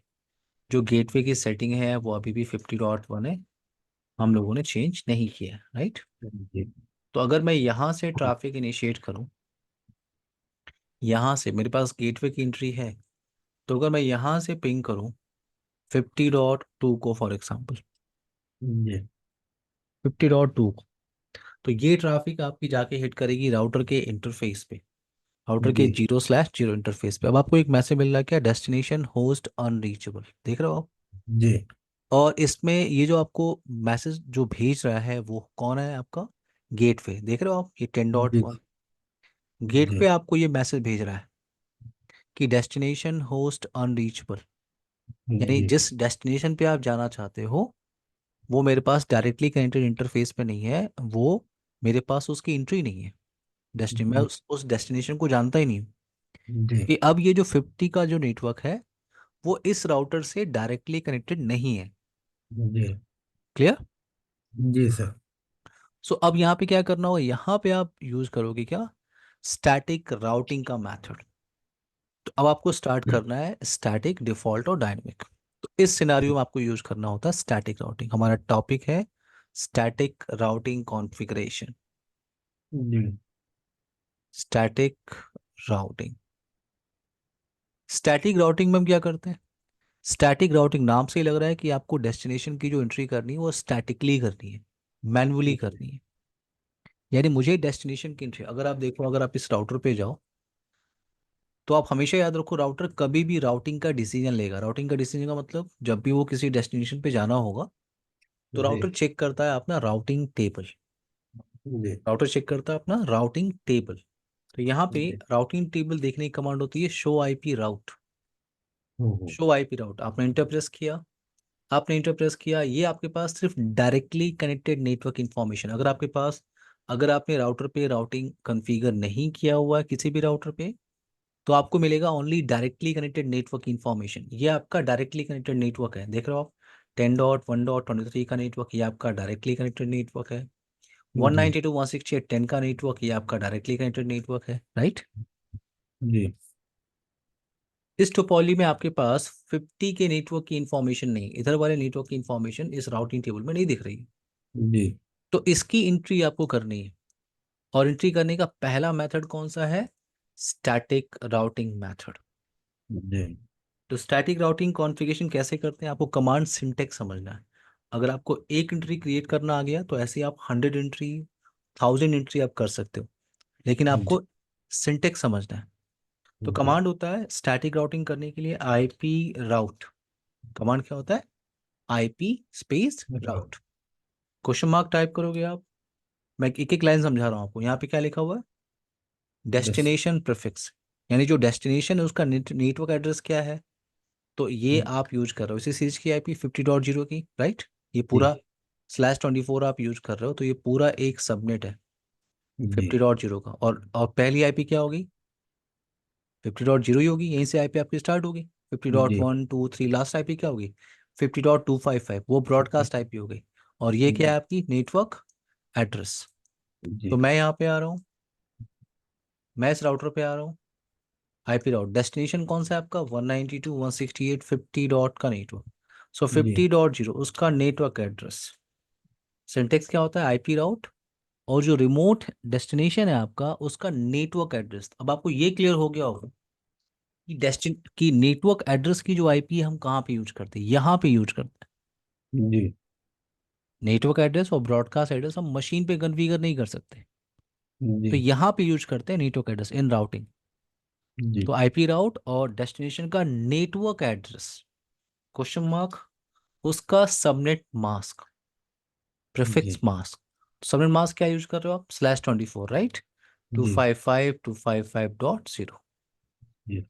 जो गेटवे की सेटिंग है वो अभी भी 50.1 है, हम लोगों ने चेंज नहीं किया, राइट। जी तो अगर मैं यहाँ से ट्रैफिक इनिशिएट करूँ, यहाँ से मेरे पास गेटवे की एंट्री है, तो अगर मैं यहाँ से पिंग करूँ 50.2 को, फॉर एग्जाम्पल जी 50.2, तो ये ट्रैफिक आपकी जाके हिट करेगी राउटर के इंटरफेस पे, राउटर के जी 0/0 इंटरफेस पे। अब आपको एक मैसेज मिल रहा है क्या? डेस्टिनेशन होस्ट अनरीचेबल, देख रहे हो आप? जी और इसमें ये जो आपको मैसेज जो भेज रहा है वो कौन है? आपका गेटवे, देख रहे हो आप? ये 10.1 गेट पे आपको ये मैसेज भेज रहा है कि डेस्टिनेशन होस्ट अनरीचेबल। यानी जी जिस डेस्टिनेशन पे आप जाना चाहते हो वो मेरे पास डायरेक्टली कनेक्टेड इंटरफेस पे नहीं है, वो मेरे पास उसकी एंट्री नहीं है। मैं जी उस डेस्टिनेशन को जानता ही नहीं हूँ। जी कि अब ये जो 50 का जो नेटवर्क है वो इस राउटर से डायरेक्टली कनेक्टेड नहीं है। जी क्लियर? जी सर। सो अब यहाँ पे क्या करना होगा? यहाँ पे आप यूज करोगे क्या? स्टैटिक राउटिंग का मेथड। तो अब आपको स्टार्ट करना है स्टैटिक, डिफॉल्ट और डायनेमिक। तो इस सिनारियो में आपको यूज करना होता है स्टैटिक राउटिंग। हमारा टॉपिक है स्टैटिक राउटिंग कॉन्फ़िगरेशन। जी स्टैटिक राउटिंग। स्टैटिक राउटिंग में हम क्या करते हैं? स्टैटिक राउटिंग नाम से ही लग रहा है कि आपको डेस्टिनेशन की जो एंट्री करनी है वो स्टैटिकली करनी है, मैन्युअली करनी है। यानी मुझे डेस्टिनेशन की एंट्री, अगर आप देखो, अगर आप इस राउटर पे जाओ तो आप हमेशा याद रखो राउटर कभी भी राउटिंग का डिसीजन लेगा। राउटिंग का डिसीजन का मतलब जब भी वो किसी डेस्टिनेशन पे जाना होगा तो जी राउटर चेक करता है अपना राउटिंग टेबल। जी राउटर चेक करता है अपना राउटिंग टेबल। तो यहाँ पे जी राउटिंग टेबल देखने की कमांड होती है शो आईपी राउट। हम्म, शो आईपी राउट आपने इंटर प्रेस किया। आपने इंटर प्रेस किया, ये आपके पास सिर्फ डायरेक्टली कनेक्टेड नेटवर्क इन्फॉर्मेशन। अगर आपके पास, अगर आपने राउटर पे राउटिंग कॉन्फ़िगर नहीं किया हुआ है किसी भी राउटर पे, तो आपको मिलेगा only directly connected network information. ये आपका डायरेक्टली कनेक्टेड नेटवर्क है, देख रहे हो आप? 10.1.23 का नेटवर्क, ये आपका डायरेक्टली कनेक्टेड नेटवर्क है। जी 192.168.10 का नेटवर्क, ये आपका डायरेक्टली कनेक्टेड नेटवर्क है, राइट। जी इस टोपोलॉजी में आपके पास 50 के नेटवर्क की इंफॉर्मेशन नहीं, इधर वाले नेटवर्क की इंफॉर्मेशन इस राउटिंग टेबल में नहीं दिख रही है। जी तो इसकी एंट्री आपको करनी है, और एंट्री करने का पहला मेथड कौन सा है? Static routing method. जी तो स्टैटिक राउटिंग कॉन्फ़िगरेशन कैसे करते हैं, आपको कमांड सिंटेक्स समझना है। अगर आपको एक एंट्री क्रिएट करना आ गया तो ऐसे आप 100 एंट्री, 1000 एंट्री आप कर सकते हो, लेकिन जी आपको सिंटेक्स समझना है। तो जी कमांड होता है स्टैटिक राउटिंग करने के लिए आईपी राउट। कमांड क्या होता है? आईपी स्पेस राउट। क्वेश्चन मार्क टाइप करोगे आप। मैं एक एक लाइन समझा रहा हूँ आपको। यहाँ पे क्या लिखा हुआ है? बस। डेस्टिनेशन प्रीफिक्स, यानी जो डेस्टिनेशन है उसका नेटवर्क एड्रेस क्या है, तो ये आप यूज कर रहे हो इसी सीरीज की आईपी 50.0 की, राइट। ये जी पूरा /24 आप यूज कर रहे हो, तो ये पूरा एक सबनेट है जी 50.0 का। और पहली आईपी क्या होगी? 50.0 ही होगी, यहीं से आईपी आपकी स्टार्ट होगी। Fifty dot G one two three last IP क्या होगी? 50.255, वो ब्रॉडकास्ट आईपी हो गई। और ये क्या है? आपकी नेटवर्क एड्रेस। तो जी मैं यहाँ पे आ रहा हूँ, मैं इस राउटर पे आ रहा हूँ। आईपी राउट डेस्टिनेशन कौन सा है आपका? 192.168.50 डॉट का नेटवर्क। सो जी 50.0 उसका नेटवर्क एड्रेस। सिंटेक्स क्या होता है? आईपी राउट, और जो रिमोट डेस्टिनेशन है आपका उसका नेटवर्क एड्रेस। अब आपको ये क्लियर हो गया होगा कि डेस्टिन की नेटवर्क एड्रेस की जो आईपी है हम कहाँ पे यूज करते हैं, यहाँ पे यूज करते हैं। जी नेटवर्क एड्रेस और ब्रॉडकास्ट एड्रेस हम मशीन पे कन्फिगर नहीं कर सकते, जी तो यहाँ पे यूज करते हैं नेटवर्क एड्रेस इन राउटिंग। जी तो आईपी राउट और डेस्टिनेशन का नेटवर्क एड्रेस, क्वेश्चन मार्क, उसका सबनेट मास्क, प्रीफिक्स जी मास्क। सबनेट मास्क क्या यूज कर रहे हो आप? /24, राइट। टू जी five five two five five dot zero जी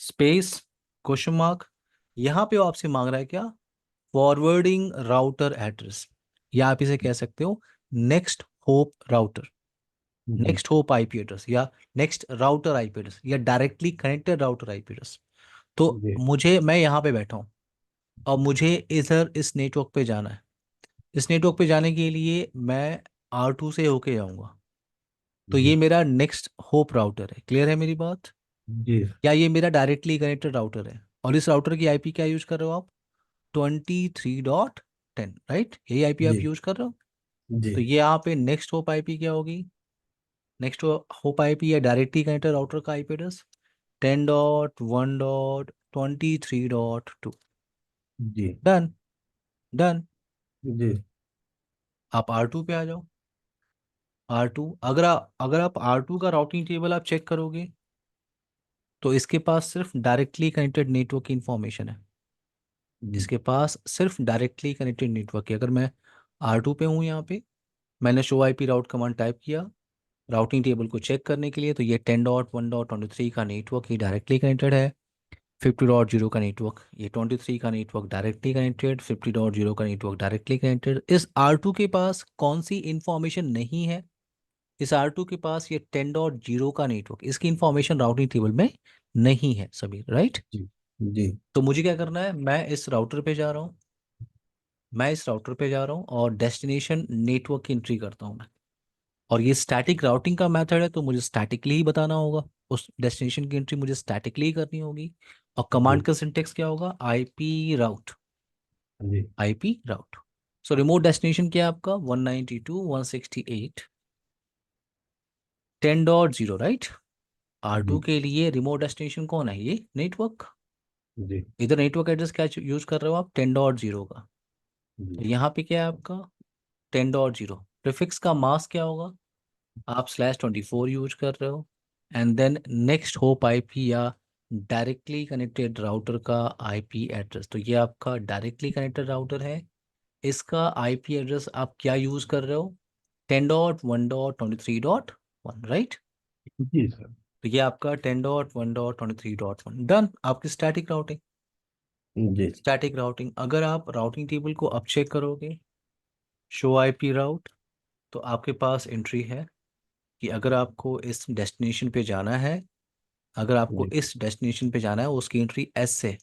स्पेस, क्वेश्चन मार्क। यहाँ पे वो आपसे मांग रहा है क्या? फॉरवर्डिंग राउटर एड्रेस, या आप इसे कह सकते हो नेक्स्ट होप राउटर, जी नेक्स्ट होप आईपी एड्रेस, या नेक्स्ट राउटर आईपी एड्रेस, या directly connected router IP address. तो जी मैं यहाँ पे बैठा हूँ और मुझे इधर इस नेटवर्क पे जाना है। इस नेटवर्क पे जाने के लिए मैं R2 से होके जाऊंगा। तो ये जी मेरा नेक्स्ट होप राउटर है, क्लियर है मेरी बात? जी या ये मेरा डायरेक्टली कनेक्टेड राउटर है, और इस राउटर की आईपी क्या यूज कर रहे हो आप? 23.10, राइट, यही आईपी आप जी यूज कर रहे हो। जी तो ये यहाँ पे नेक्स्ट होप आईपी क्या होगी? नेक्स्ट होप आईपी या डायरेक्टली कनेक्टेड राउटर का आईपी एड्रेस 10.1.23.2। जी डन। डन। जी आप R2 पे आ जाओ। R2, अगर आप R2 का राउटिंग टेबल आप चेक करोगे तो इसके पास सिर्फ डायरेक्टली कनेक्टेड नेटवर्क की इंफॉर्मेशन है। जी इसके पास सिर्फ डायरेक्टली कनेक्टेड नेटवर्क है। अगर मैं R2 पे हूँ, यहाँ पे मैंने show IP route command type किया राउटिंग टेबल को चेक करने के लिए, तो ये 10.1.23 का नेटवर्क ही डायरेक्टली कनेक्टेड है। 50.0 का नेटवर्क, ये 23 का नेटवर्क डायरेक्टली कनेक्टेड, 50.0 का नेटवर्क डायरेक्टली कनेक्टेड। इस R2 के पास कौन सी इंफॉर्मेशन नहीं है? इस R2 के पास ये 10.0 का नेटवर्क, इसकी इंफॉर्मेशन राउटिंग टेबल में नहीं है सभी, राइट। जी जी तो मुझे क्या करना है? मैं इस राउटर पे जा रहा हूँ, मैं इस राउटर पे जा रहा हूँ और डेस्टिनेशन नेटवर्क की एंट्री करता हूँ मैं। और ये स्टैटिक राउटिंग का मेथड है, तो मुझे स्टैटिकली ही बताना होगा, उस डेस्टिनेशन की एंट्री मुझे स्टैटिकली ही करनी होगी। और कमांड जी का सिंटेक्स क्या होगा? IP route. जी IP route. So remote destination क्या है आपका? 192.168.10.0, राइट। R2 जी के लिए रिमोट डेस्टिनेशन कौन है? ये नेटवर्क। जी इधर नेटवर्क एड्रेस क्या यूज कर रहे हो आप? 10.0 का। तो जी यहाँ पे क्या है आपका? 10.0। प्रीफिक्स का मास्क क्या होगा? आप /24 यूज कर रहे हो। And then next hop IP या डायरेक्टली कनेक्टेड राउटर का आईपी एड्रेस, तो ये आपका डायरेक्टली कनेक्टेड राउटर है। इसका आईपी एड्रेस आप क्या यूज कर रहे हो? 10.1.23.1, राइट। जी सर। तो ये आपका 10.1.23.1 डन, आपकी स्टैटिक राउटिंग। जी स्टैटिक राउटिंग, अगर आप राउटिंग टेबल को अब चेक करोगे, शो आईपी राउट, तो आपके पास एंट्री है कि अगर आपको इस डेस्टिनेशन पे जाना है, अगर आपको जी इस डेस्टिनेशन पे जाना है, उसकी एंट्री एस से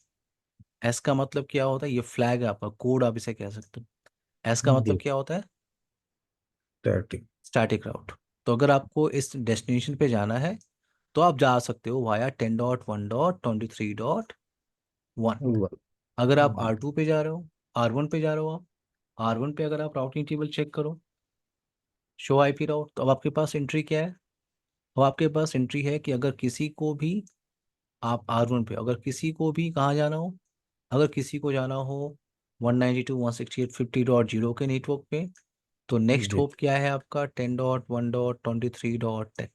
एस का मतलब क्या होता है, ये फ्लैग है आपका, कोड आप इसे कह सकते हो। एस का मतलब जी। क्या होता है, स्टैटिक। स्टैटिक राउट। तो अगर आपको इस डेस्टिनेशन पे जाना है तो आप जा सकते हो वाया 10.1.23.1। अगर आप जी। R2 पे जा रहे हो, R1 पे जा रहे हो आप, R1 पे अगर आप राउटिंग टेबल चेक करो, शो आईपी राउट, तो अब आपके पास एंट्री क्या है। अब आपके पास एंट्री है कि अगर किसी को भी, आप R1 पे अगर किसी को भी कहाँ जाना हो, अगर किसी को जाना हो 192.168.50.0 के नेटवर्क पे, तो नेक्स्ट जी। होप क्या है आपका 10.1.23.10,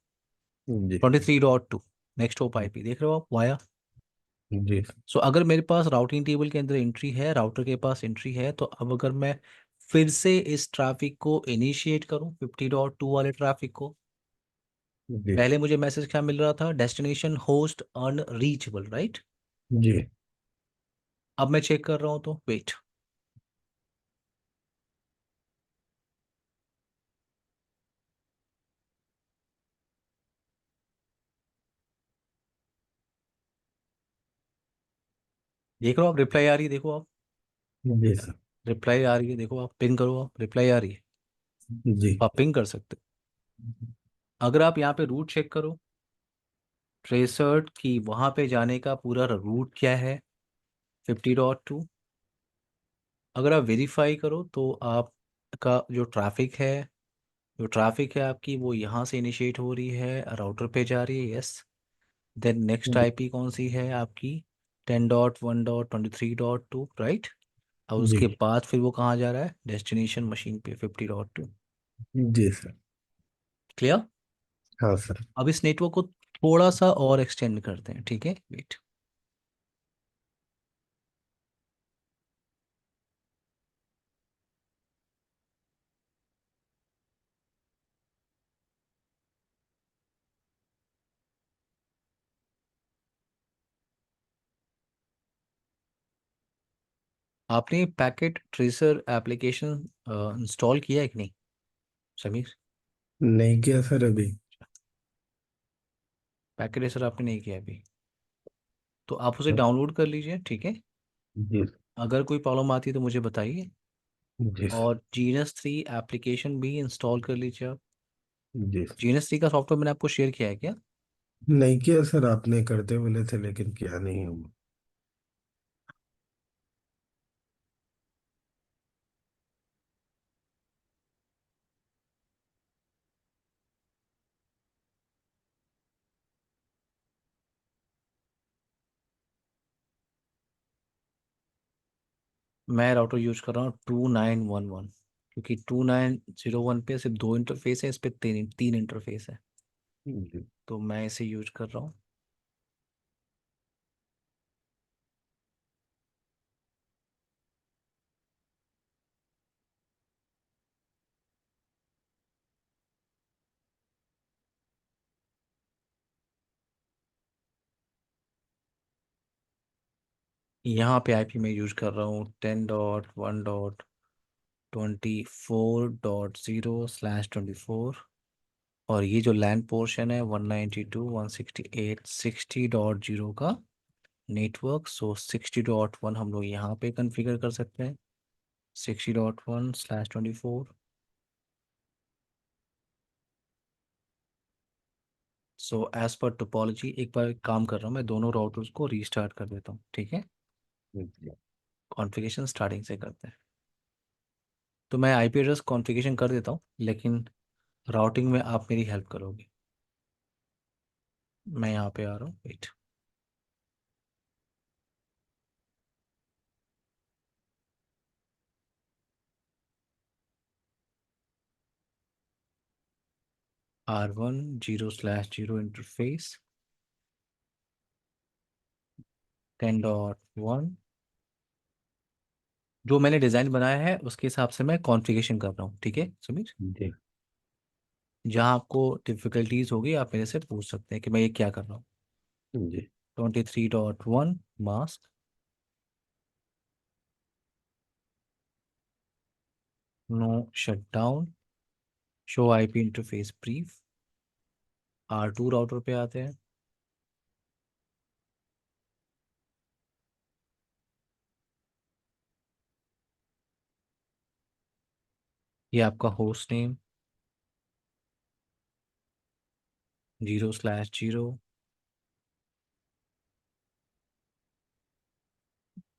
जी। 23.2, नेक्स्ट होप आईपी देख रहे हो आप वाया। जी। सो अगर मेरे पास राउटिंग टेबल के अंदर एंट्री है, राउटर के पास एंट्री है, तो अब अगर मैं फिर से इस ट्रैफिक को इनिशिएट करूं 50.2 वाले ट्रैफिक को, जी। पहले मुझे मैसेज क्या मिल रहा था, डेस्टिनेशन होस्ट अनरीचेबल, राइट। जी। अब मैं चेक कर रहा हूं तो वेट, देख रहे हो आप, रिप्लाई आ रही है, देखो आप, जी सर। रिप्लाई आ रही है, देखो आप पिंग करो, आप रिप्लाई आ रही है, जी। आप पिंग कर सकते हो। अगर आप यहाँ पे रूट चेक करो, ट्रेसर्ट की वहां पे जाने का पूरा रूट क्या है, 50.2। अगर आप वेरीफाई करो तो आपका जो ट्रैफिक है आपकी, वो यहाँ से इनिशिएट हो रही है, राउटर पे जा रही है, यस। देन नेक्स्ट जी। आईपी कौन सी है आपकी, 10.1.23.2, राइट। अब उसके जी। बाद फिर वो कहाँ जा रहा है, डेस्टिनेशन मशीन पे 50.2। जी सर। क्लियर। हाँ सर। अब इस नेटवर्क को थोड़ा सा और एक्सटेंड करते हैं, ठीक है, वेट। आपने पैकेट ट्रेसर एप्लीकेशन इंस्टॉल किया है कि नहीं, समीर। नहीं किया सर अभी। पैकेट ट्रेसर आपने नहीं किया अभी, तो आप उसे डाउनलोड कर लीजिए, ठीक है। जी। अगर कोई प्रॉब्लम आती है तो मुझे बताइए। जी सर। और GNS3 एप्लीकेशन भी इंस्टॉल कर लीजिए आप। जी। GNS3 का सॉफ्टवेयर मैंने आपको शेयर किया है क्या। नहीं किया सर, आपने करते बोले थे लेकिन किया नहीं हूँ। मैं राउटर यूज कर रहा हूँ 2911, क्योंकि 2901 पे सिर्फ दो इंटरफेस है, इस पे तीन तीन इंटरफेस है, जी। तो मैं इसे यूज कर रहा हूँ। यहाँ पे आईपी मैं यूज कर रहा हूँ 10.1.24.0/24। और ये जो लैन पोर्शन है 192.168.60.0 का नेटवर्क, सो 60.1 हम लोग यहाँ पे कॉन्फ़िगर कर सकते हैं, 60.1/24। सो एज पर टोपोलॉजी, एक बार एक काम कर रहा हूँ, मैं दोनों राउटर्स को रीस्टार्ट कर देता हूँ, ठीक है। जी। कॉन्फ़िगरेशन स्टार्टिंग से करते हैं। तो मैं आईपी एड्रेस कॉन्फ़िगरेशन कर देता हूँ, लेकिन राउटिंग में आप मेरी हेल्प करोगे। मैं यहाँ पे आ रहा हूँ, वेट। R1 0/0 इंटरफेस 10.1, जो मैंने डिज़ाइन बनाया है उसके हिसाब से मैं कॉन्फ़िगरेशन कर रहा हूँ, ठीक है समीर। जी। जहाँ आपको डिफ़िकल्टीज होगी आप मेरे से पूछ सकते हैं कि मैं ये क्या कर रहा हूँ। जी। 23.1 mask, no shutdown, show IP interface brief. R2 router पे आते हैं। ये आपका host name 0/0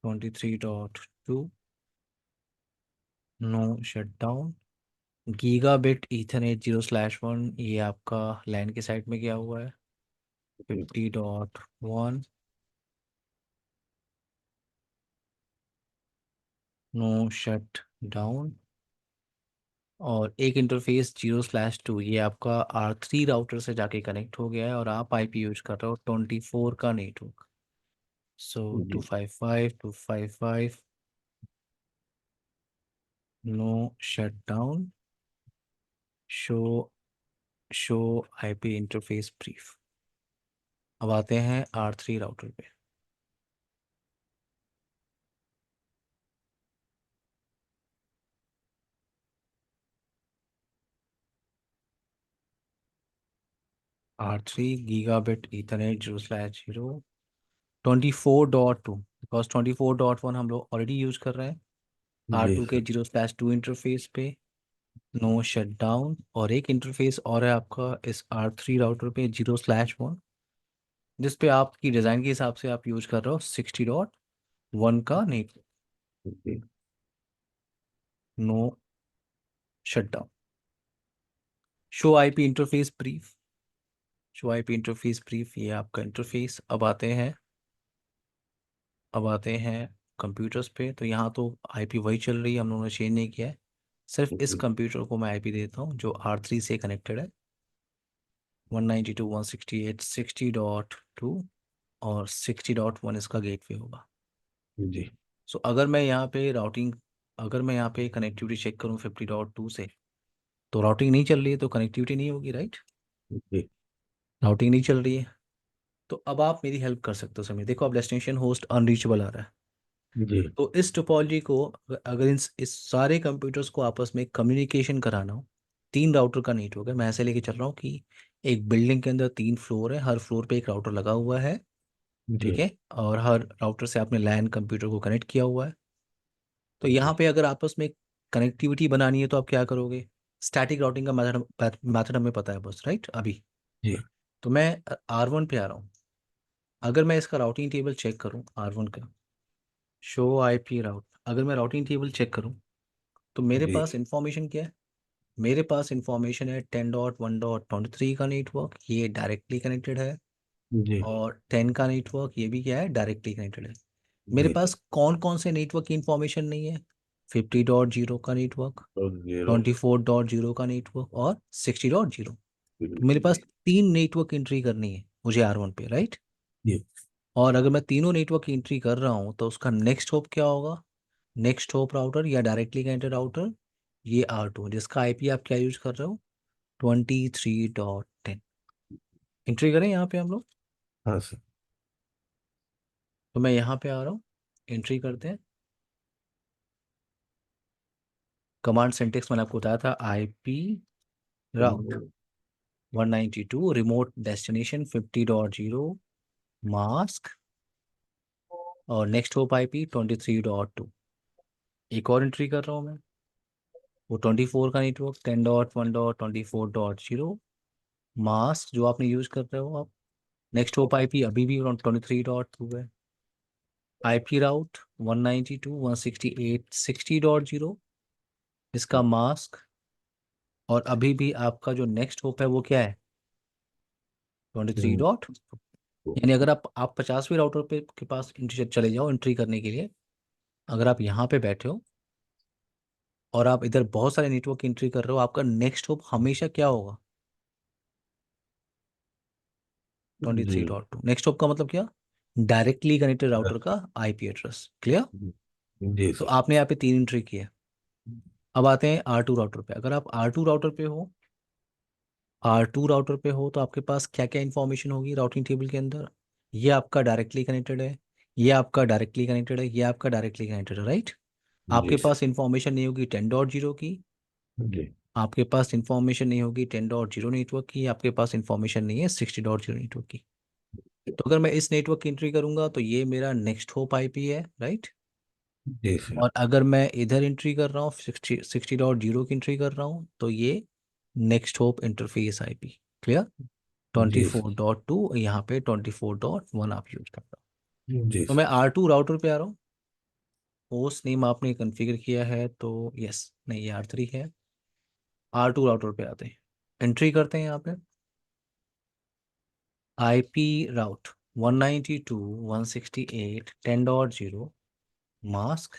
23.2 no shutdown. Gigabit ethernet 0/1 ये आपका लैन के साइड में गया हुआ है 50.1 नो शट डाउन। और एक इंटरफेस 0/2 ये आपका R3 राउटर से जाके कनेक्ट हो गया है और आप आईपी यूज कर रहे हो 24 का नेटवर्क। सो जी 255 no shut down. Show show IP interface brief. अब आते हैं R3 राउटर पे। R3 गीगाबिट ईथरनेट 0/0 24.2 बिकॉज 24.1 हम लोग ऑलरेडी यूज कर रहे हैं जी R2 के सर। 0/2 इंटरफेस पे। No shut down. और एक इंटरफेस और है आपका इस R3 राउटर पे 0/1 जिस पे आपकी डिज़ाइन के हिसाब से आप यूज कर रहे हो 60.1 का नेटवर्क। जी no shut down. Show IP interface brief. Show IP interface brief ये आपका इंटरफेस। अब आते हैं कंप्यूटर्स पे। तो यहाँ तो आईपी वही चल रही है, हम लोगों ने चेंज नहीं किया है। सिर्फ इस जी कंप्यूटर को मैं आईपी देता हूँ जो R3 से कनेक्टेड है 192.168.60.2 और 60.1 इसका गेटवे होगा। जी सो अगर मैं यहाँ पे कनेक्टिविटी चेक करूँ 50.2 से तो राउटिंग नहीं चल रही है तो कनेक्टिविटी नहीं होगी, राइट। जी राउटिंग नहीं चल रही है। तो अब आप मेरी हेल्प कर सकते हो समय। देखो अब डेस्टिनेशन होस्ट अनरीचेबल आ रहा है। जी तो इस टोपोलॉजी को अगर इस सारे कंप्यूटर्स को आपस में कम्युनिकेशन कराना हो, 3 राउटर का नेटवर्क है। मैं ऐसे लेके चल रहा हूँ कि एक बिल्डिंग के अंदर 3 फ्लोर है, हर फ्लोर पे एक राउटर लगा हुआ है, ठीक जी है। और हर राउटर से आपने लैन कंप्यूटर को कनेक्ट किया हुआ है। तो जी यहाँ पे अगर आपस में कनेक्टिविटी बनानी है तो आप क्या करोगे? स्टैटिक राउटिंग का मैथड हमें पता है बस, राइट अभी। जी तो मैं R1 पे आ रहा हूँ। अगर मैं इसका राउटिंग टेबल चेक करूँ R1 का, शो आईपी राउट, अगर मैं राउटिंग टेबल चेक करूँ तो मेरे जी पास इंफॉर्मेशन क्या है? मेरे पास इंफॉर्मेशन है 10.1.23 का नेटवर्क, ये डायरेक्टली कनेक्टेड है। जी और 10 का नेटवर्क ये भी क्या है, डायरेक्टली कनेक्टेड है। मेरे जी पास कौन कौन से नेटवर्क की इंफॉर्मेशन नहीं है? 50.0 का नेटवर्क, और जीरो 24.0 का नेटवर्क और 60.0। तो मेरे पास जी 3 नेटवर्क एंट्री करनी है मुझे R1 पे, राइट। जी और अगर मैं तीनों नेटवर्क की एंट्री कर रहा हूँ तो उसका नेक्स्ट होप क्या होगा? नेक्स्ट होप राउटर या डायरेक्टली कनेक्टेड राउटर ये R2 जिसका आईपी आप क्या यूज कर रहे हो? 23.10। एंट्री करें यहाँ पे हम लोग। हाँ सर। तो मैं यहाँ पे आ रहा हूँ, एंट्री करते हैं। कमांड सिंटेक्स मैंने आपको बताया था, IP राउट 192 रिमोट डेस्टिनेशन 50.0 मास्क और नेक्स्ट होप IP 23.2। एक और एंट्री कर रहा हूँ मैं, वो 24 का नेटवर्क 10.1.24.0 मास्क जो आपने यूज कर रहे हो आप। नेक्स्ट होप IP अभी भी 23.2 है। IP राउट 192.168.60.0 इसका मास्क। और अभी भी आपका जो नेक्स्ट होप है वो क्या है? 23 डॉट। यानी अगर आप 50वें राउटर पे के पास एंट्री चले जाओ एंट्री करने के लिए, अगर आप यहाँ पे बैठे हो और आप इधर बहुत सारे नेटवर्क की एंट्री कर रहे हो, आपका नेक्स्ट होप हमेशा क्या होगा? Twenty ji three dot to next hop का मतलब क्या? डायरेक्टली कनेक्टेड राउटर का IP एड्रेस। क्लियर? जी तो सर। आपने यहाँ पे 3 एंट्री की है। अब आते हैं R2 राउटर पे। अगर आप R2 राउटर पे हो तो आपके पास क्या क्या इंफॉर्मेशन होगी राउटिंग टेबल के अंदर? ये आपका डायरेक्टली कनेक्टेड है, ये आपका डायरेक्टली कनेक्टेड है, ये आपका डायरेक्टली कनेक्टेड है, राइट। जी आपके सर। पास इंफॉर्मेशन नहीं होगी 10.0 की, जी आपके पास इंफॉर्मेशन नहीं होगी 10.0 नेटवर्क की, आपके पास इंफॉर्मेशन नहीं है 60.0 नेटवर्क की। तो अगर मैं इस नेटवर्क की एंट्री करूंगा तो ये मेरा नेक्स्ट होप IP है, राइट। जी सर। और अगर मैं इधर एंट्री कर रहा हूँ 60.0 की एंट्री कर रहा हूँ तो ये next hop interface IP. Clear. Twenty ji four sir. Dot to यहाँ पे 24.1 आप यूज करता हूँ। जी तो मैं सर। R2 राउटर पे आ रहा हूँ। होस्ट नेम आपने कॉन्फ़िगर किया है तो यस, नहीं ये R3 है। R2 राउटर पे आते हैं, एंट्री करते हैं यहाँ पे IP राउट 192.168.10.0 मास्क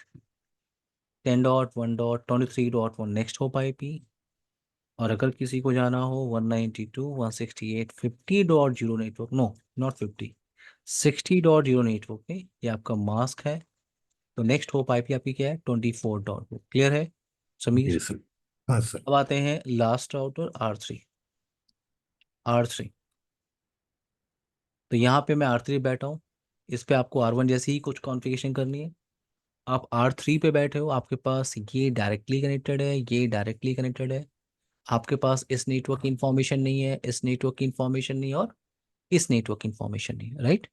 10.1.23.1 नेक्स्ट होप आईपी। और अगर किसी को जाना हो 192.168.50.0 नेटवर्क, नो नॉट 50, 60.0 नेटवर्क पे, ये आपका मास्क है। तो नेक्स्ट होप आईपी आपकी क्या है 24. क्लियर है जी समीर। सर। हाँ सर। अब आते हैं लास्ट राउटर R3। तो यहाँ पे मैं R3 बैठा हूँ। इस पे आपको R1 जैसी ही कुछ कॉन्फ़िगरेशन करनी है। आप R3 पे बैठे हो, आपके पास ये डायरेक्टली कनेक्टेड है, ये डायरेक्टली कनेक्टेड है। आपके पास इस नेटवर्क की इंफॉर्मेशन नहीं है, इस नेटवर्क की इंफॉर्मेशन नहीं है, और इस नेटवर्क की इंफॉर्मेशन नहीं है, राइट।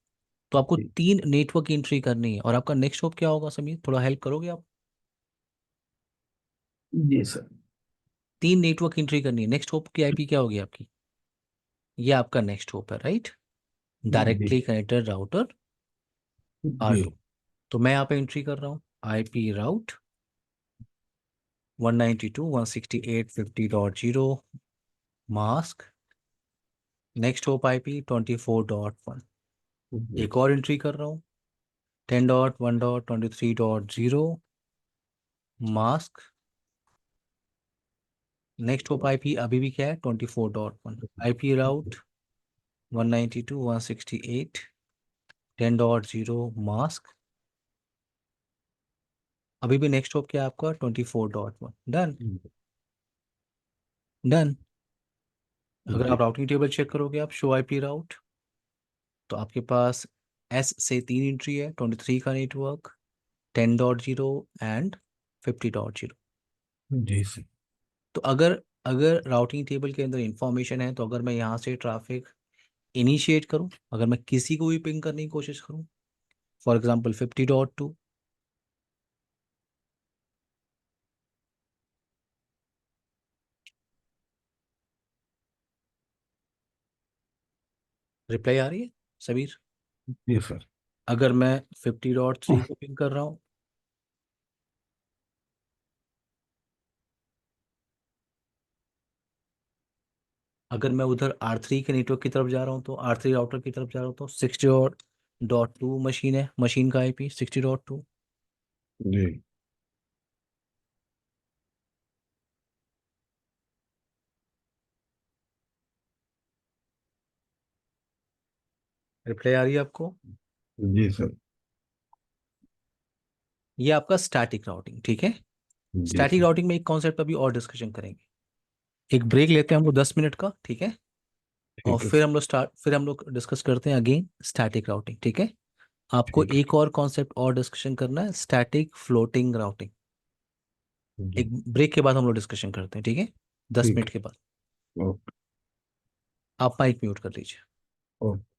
तो आपको जी। 3 नेटवर्क की एंट्री करनी है। और आपका नेक्स्ट होप क्या होगा समीर, थोड़ा हेल्प करोगे आप। जी सर। 3 नेटवर्क की एंट्री करनी है, नेक्स्ट होप की आईपी क्या होगी आपकी। ये आपका नेक्स्ट होप है, राइट। जी। डायरेक्टली कनेक्टेड राउटर जी। R2। तो मैं यहाँ पे एंट्री कर रहा हूँ IP राउट 192.168.50.0 मास्क नेक्स्ट होप IP 24.1। जी। एक और एंट्री कर रहा हूँ 10.1.23.0 मास्क नेक्स्ट होप IP अभी भी क्या है 24.1। IP राउट 192.168.10.0 मास्क अभी भी नेक्स्ट होप क्या है आपका 24.1। डन। डन। अगर जी। आप राउटिंग टेबल चेक करोगे, आप शो IP राउट, तो आपके पास S से 3 एंट्री है, 23 का नेटवर्क, 10.0 एंड 50.0। Ji sir. तो अगर अगर राउटिंग टेबल के अंदर इंफॉर्मेशन है, तो अगर मैं यहाँ से ट्रैफिक इनिशिएट करूँ, अगर मैं किसी को भी पिंग करने की कोशिश करूँ, फॉर एग्जांपल 50.2, रिप्लाई आ रही है सबीर। जी सर। अगर मैं 50.3 को पिंग कर रहा हूँ, अगर मैं उधर R3 के नेटवर्क की तरफ जा रहा हूँ, तो R3 राउटर की तरफ जा रहा हूँ, तो 60.2 मशीन है, मशीन का IP 60.2। जी। रिप्लाई आ रही है आपको। जी सर। ये आपका स्टैटिक राउटिंग, ठीक है। जी स्टैटिक सर। राउटिंग में एक कॉन्सेप्ट अभी और डिस्कशन करेंगे। एक ब्रेक लेते हैं हम लोग 10 मिनट का, ठीक है। और ठीक है सर। फिर हम लोग डिस्कस करते हैं अगेन स्टैटिक राउटिंग, ठीक है। आपको ठीक है। एक और कॉन्सेप्ट और डिस्कशन करना है, स्टैटिक फ्लोटिंग राउटिंग। जी। एक ब्रेक के बाद हम लोग डिस्कशन करते हैं, ठीक है। दस ठीक मिनट है। के बाद। ओके। आप माइक म्यूट कर लीजिए। ओके।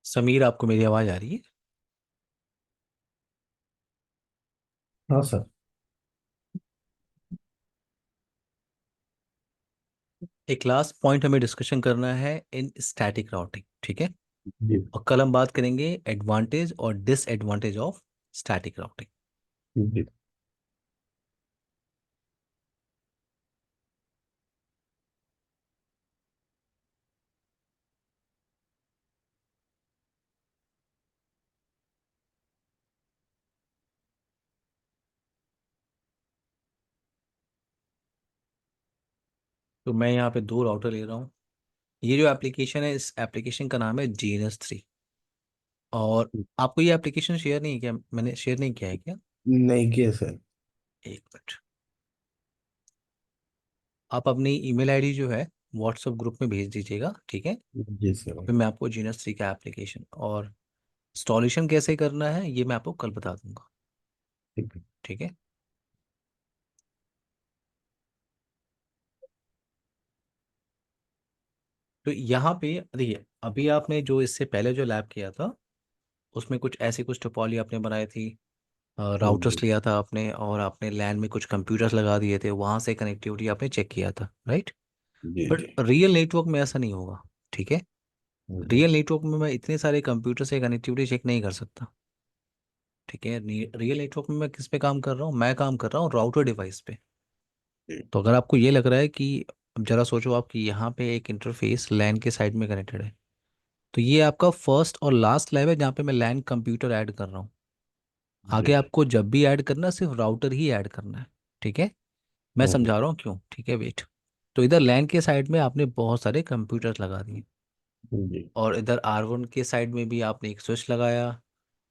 समीर, आपको मेरी आवाज़ आ रही है? हाँ सर। एक लास्ट पॉइंट हमें डिस्कशन करना है इन स्टैटिक राउटिंग, ठीक है? जी। और कल हम बात करेंगे एडवांटेज और डिसएडवांटेज ऑफ स्टैटिक राउटिंग। जी। तो मैं यहाँ पे दो राउटर ले रहा हूँ। ये जो एप्लीकेशन है, इस एप्लीकेशन का नाम है GNS 3। और आपको ये एप्लीकेशन शेयर नहीं किया, मैंने शेयर नहीं किया है क्या? नहीं किया सर। एक मिनट। आप अपनी ईमेल आईडी जो है व्हाट्सएप ग्रुप में भेज दीजिएगा, ठीक है? जी सर। फिर मैं आपको GNS 3 का एप्लीकेशन और इंस्टॉलेशन कैसे करना है ये मैं आपको कल बता दूंगा, ठीक है। ठीक है? तो यहाँ पे देखिए, अभी आपने जो इससे पहले जो लैब किया था उसमें कुछ ऐसी कुछ टोपोलॉजी आपने बनाई थी, जी। राउटर्स लिया था आपने और आपने लैन में कुछ कंप्यूटर्स लगा दिए थे, वहाँ से कनेक्टिविटी आपने चेक किया था, राइट? जी। बट जी। रियल नेटवर्क में ऐसा नहीं होगा, ठीक है? जी। रियल नेटवर्क में मैं इतने सारे कंप्यूटर से कनेक्टिविटी चेक नहीं कर सकता, ठीक है? रियल नेटवर्क में मैं किस पे काम कर रहा हूँ? मैं काम कर रहा हूँ राउटर डिवाइस पे। जी। तो अगर आपको ये लग रहा है कि, अब जरा सोचो आप कि यहाँ पे एक इंटरफेस लैन के साइड में कनेक्टेड है, तो ये आपका फर्स्ट और लास्ट लैब है जहाँ पे मैं लैन कंप्यूटर ऐड कर रहा हूँ। जी। आगे आपको जब भी ऐड करना है सिर्फ राउटर ही ऐड करना है, ठीक है? मैं हम्म। समझा रहा हूँ क्यों, ठीक है? वेट। तो इधर लैन के साइड में आपने बहुत सारे कंप्यूटर्स लगा दिए, जी। और इधर R1 के साइड में भी आपने एक स्विच लगाया,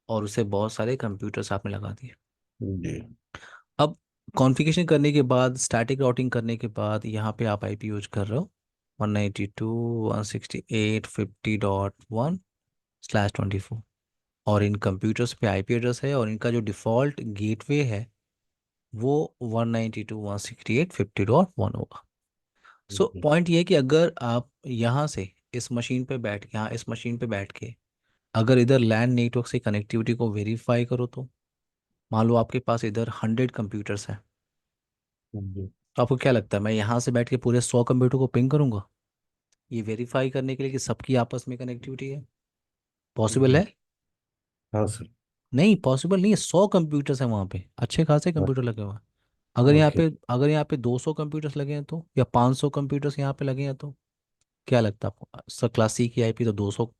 और उसे बहुत सारे कंप्यूटर्स आपने लगा दिए। जी। अब कॉन्फ़िगरेशन करने के बाद, स्टैटिक राउटिंग करने के बाद, यहाँ पे आप आईपी यूज कर रहे हो 192.168.50.1/24, और इन कंप्यूटर्स पे आईपी एड्रेस है, और इनका जो डिफ़ॉल्ट गेटवे है वो 192.168.50.1 होगा। सो जी। पॉइंट ये है कि अगर आप यहाँ से इस मशीन पे बैठ के, यहाँ इस मशीन पे बैठ के अगर इधर लैन नेटवर्क से कनेक्टिविटी को वेरीफाई करो, तो मान लो आपके पास इधर 100 कंप्यूटर्स हैं, जी। तो आपको क्या लगता है मैं यहाँ से बैठ के पूरे 100 कंप्यूटर को पिंग करूंगा ये वेरीफाई करने के लिए कि सबकी आपस में कनेक्टिविटी है? पॉसिबल जी। है? हाँ सर। नहीं, पॉसिबल नहीं है। 100 कंप्यूटर्स हैं वहाँ पे, अच्छे खासे हाँ, कंप्यूटर लगे हुए हैं। अगर यहाँ ओके। पे अगर यहाँ पे 200 कंप्यूटर्स लगे हैं तो, या 500 कंप्यूटर्स यहाँ पे लगे हैं तो, क्या लगता है आपको? सर क्लास सी की आईपी तो 200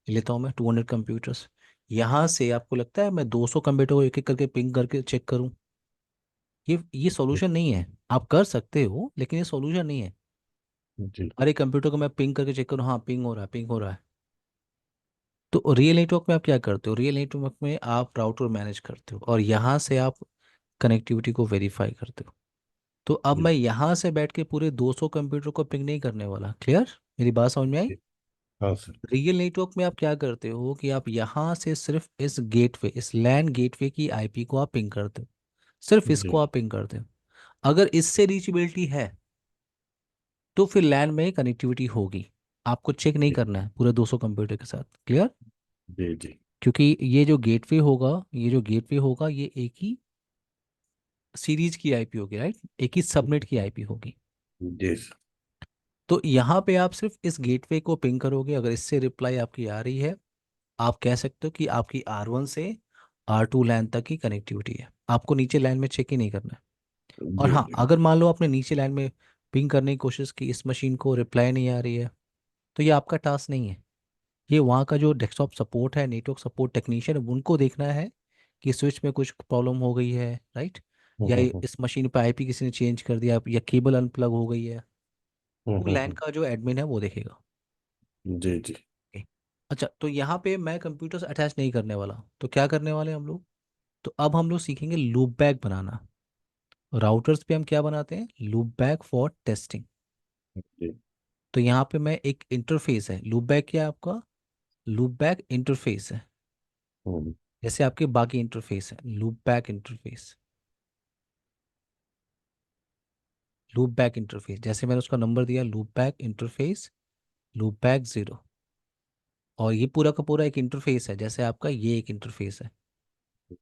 लेता हूँ मैं, 200 कंप्यूटर्स। यहाँ से आपको लगता है मैं 200 कंप्यूटर को एक एक करके पिंग करके चेक करूँ? ये सॉल्यूशन नहीं है। आप कर सकते हो लेकिन ये सॉल्यूशन नहीं है। जी। अरे कंप्यूटर को मैं पिंग करके चेक करूँ, हाँ पिंग हो रहा है, पिंग हो रहा है। तो रियल नेटवर्क में आप क्या करते हो? रियल नेटवर्क में आप राउटर मैनेज करते हो और यहाँ से आप कनेक्टिविटी को वेरीफाई करते हो। तो अब जी। मैं यहाँ से बैठ के पूरे 200 कंप्यूटर को पिंग नहीं करने वाला। क्लियर? मेरी बात समझ में आई? जी। हाँ सर। रियल नेटवर्क में आप क्या करते हो कि आप यहाँ से सिर्फ इस गेटवे, इस लैन गेटवे की आईपी को आप पिंग करते हो, सिर्फ इसको जी। आप पिंग करते हो। अगर इससे रीचेबिलिटी है तो फिर लैन में कनेक्टिविटी होगी। आपको चेक नहीं जी। करना है पूरे 200 कंप्यूटर के साथ। क्लियर? जी। जी। क्योंकि ये जो गेटवे होगा ये एक ही सीरीज की आईपी होगी, राइट? एक ही सबनेट की आईपी होगी। जी सर। तो यहाँ पे आप सिर्फ इस गेटवे को पिंग करोगे, अगर इससे रिप्लाई आपकी आ रही है, आप कह सकते हो कि आपकी R1 से R2 लैन तक की कनेक्टिविटी है। आपको नीचे लाइन में चेक ही नहीं करना है। और जी। हाँ, जी। अगर मान लो आपने नीचे लाइन में पिंग करने की कोशिश की, इस मशीन को रिप्लाई नहीं आ रही है, तो ये आपका टास्क नहीं है। ये वहाँ का जो डेस्कटॉप सपोर्ट है, नेटवर्क सपोर्ट टेक्नीशियन, उनको देखना है कि स्विच में कुछ प्रॉब्लम हो गई है, राइट? हम्म। या हम्म। इस मशीन पे आईपी किसी ने चेंज कर दिया, या केबल अनप्लग हो गई है। हम्म। वो हम्म। लैन का जो एडमिन है वो देखेगा। जी। जी। Okay. अच्छा, तो यहाँ पे मैं कंप्यूटर से अटैच नहीं करने वाला, तो क्या करने वाले हैं हम लोग? तो अब हम लोग सीखेंगे लूप बैक बनाना। राउटर्स पे हम क्या बनाते हैं? Loopback for testing. जी। तो यहाँ पे मैं एक इंटरफेस है, लूप बैक क्या है आपका? लूप बैक इंटरफेस है, हम्म। जैसे आपके बाकी इंटरफेस है। Loop back interface, loop back interface, जैसे मैंने उसका नंबर दिया, loop back interface, loop back 0। और ये पूरा का पूरा एक इंटरफेस है, जैसे आपका ये एक इंटरफेस है।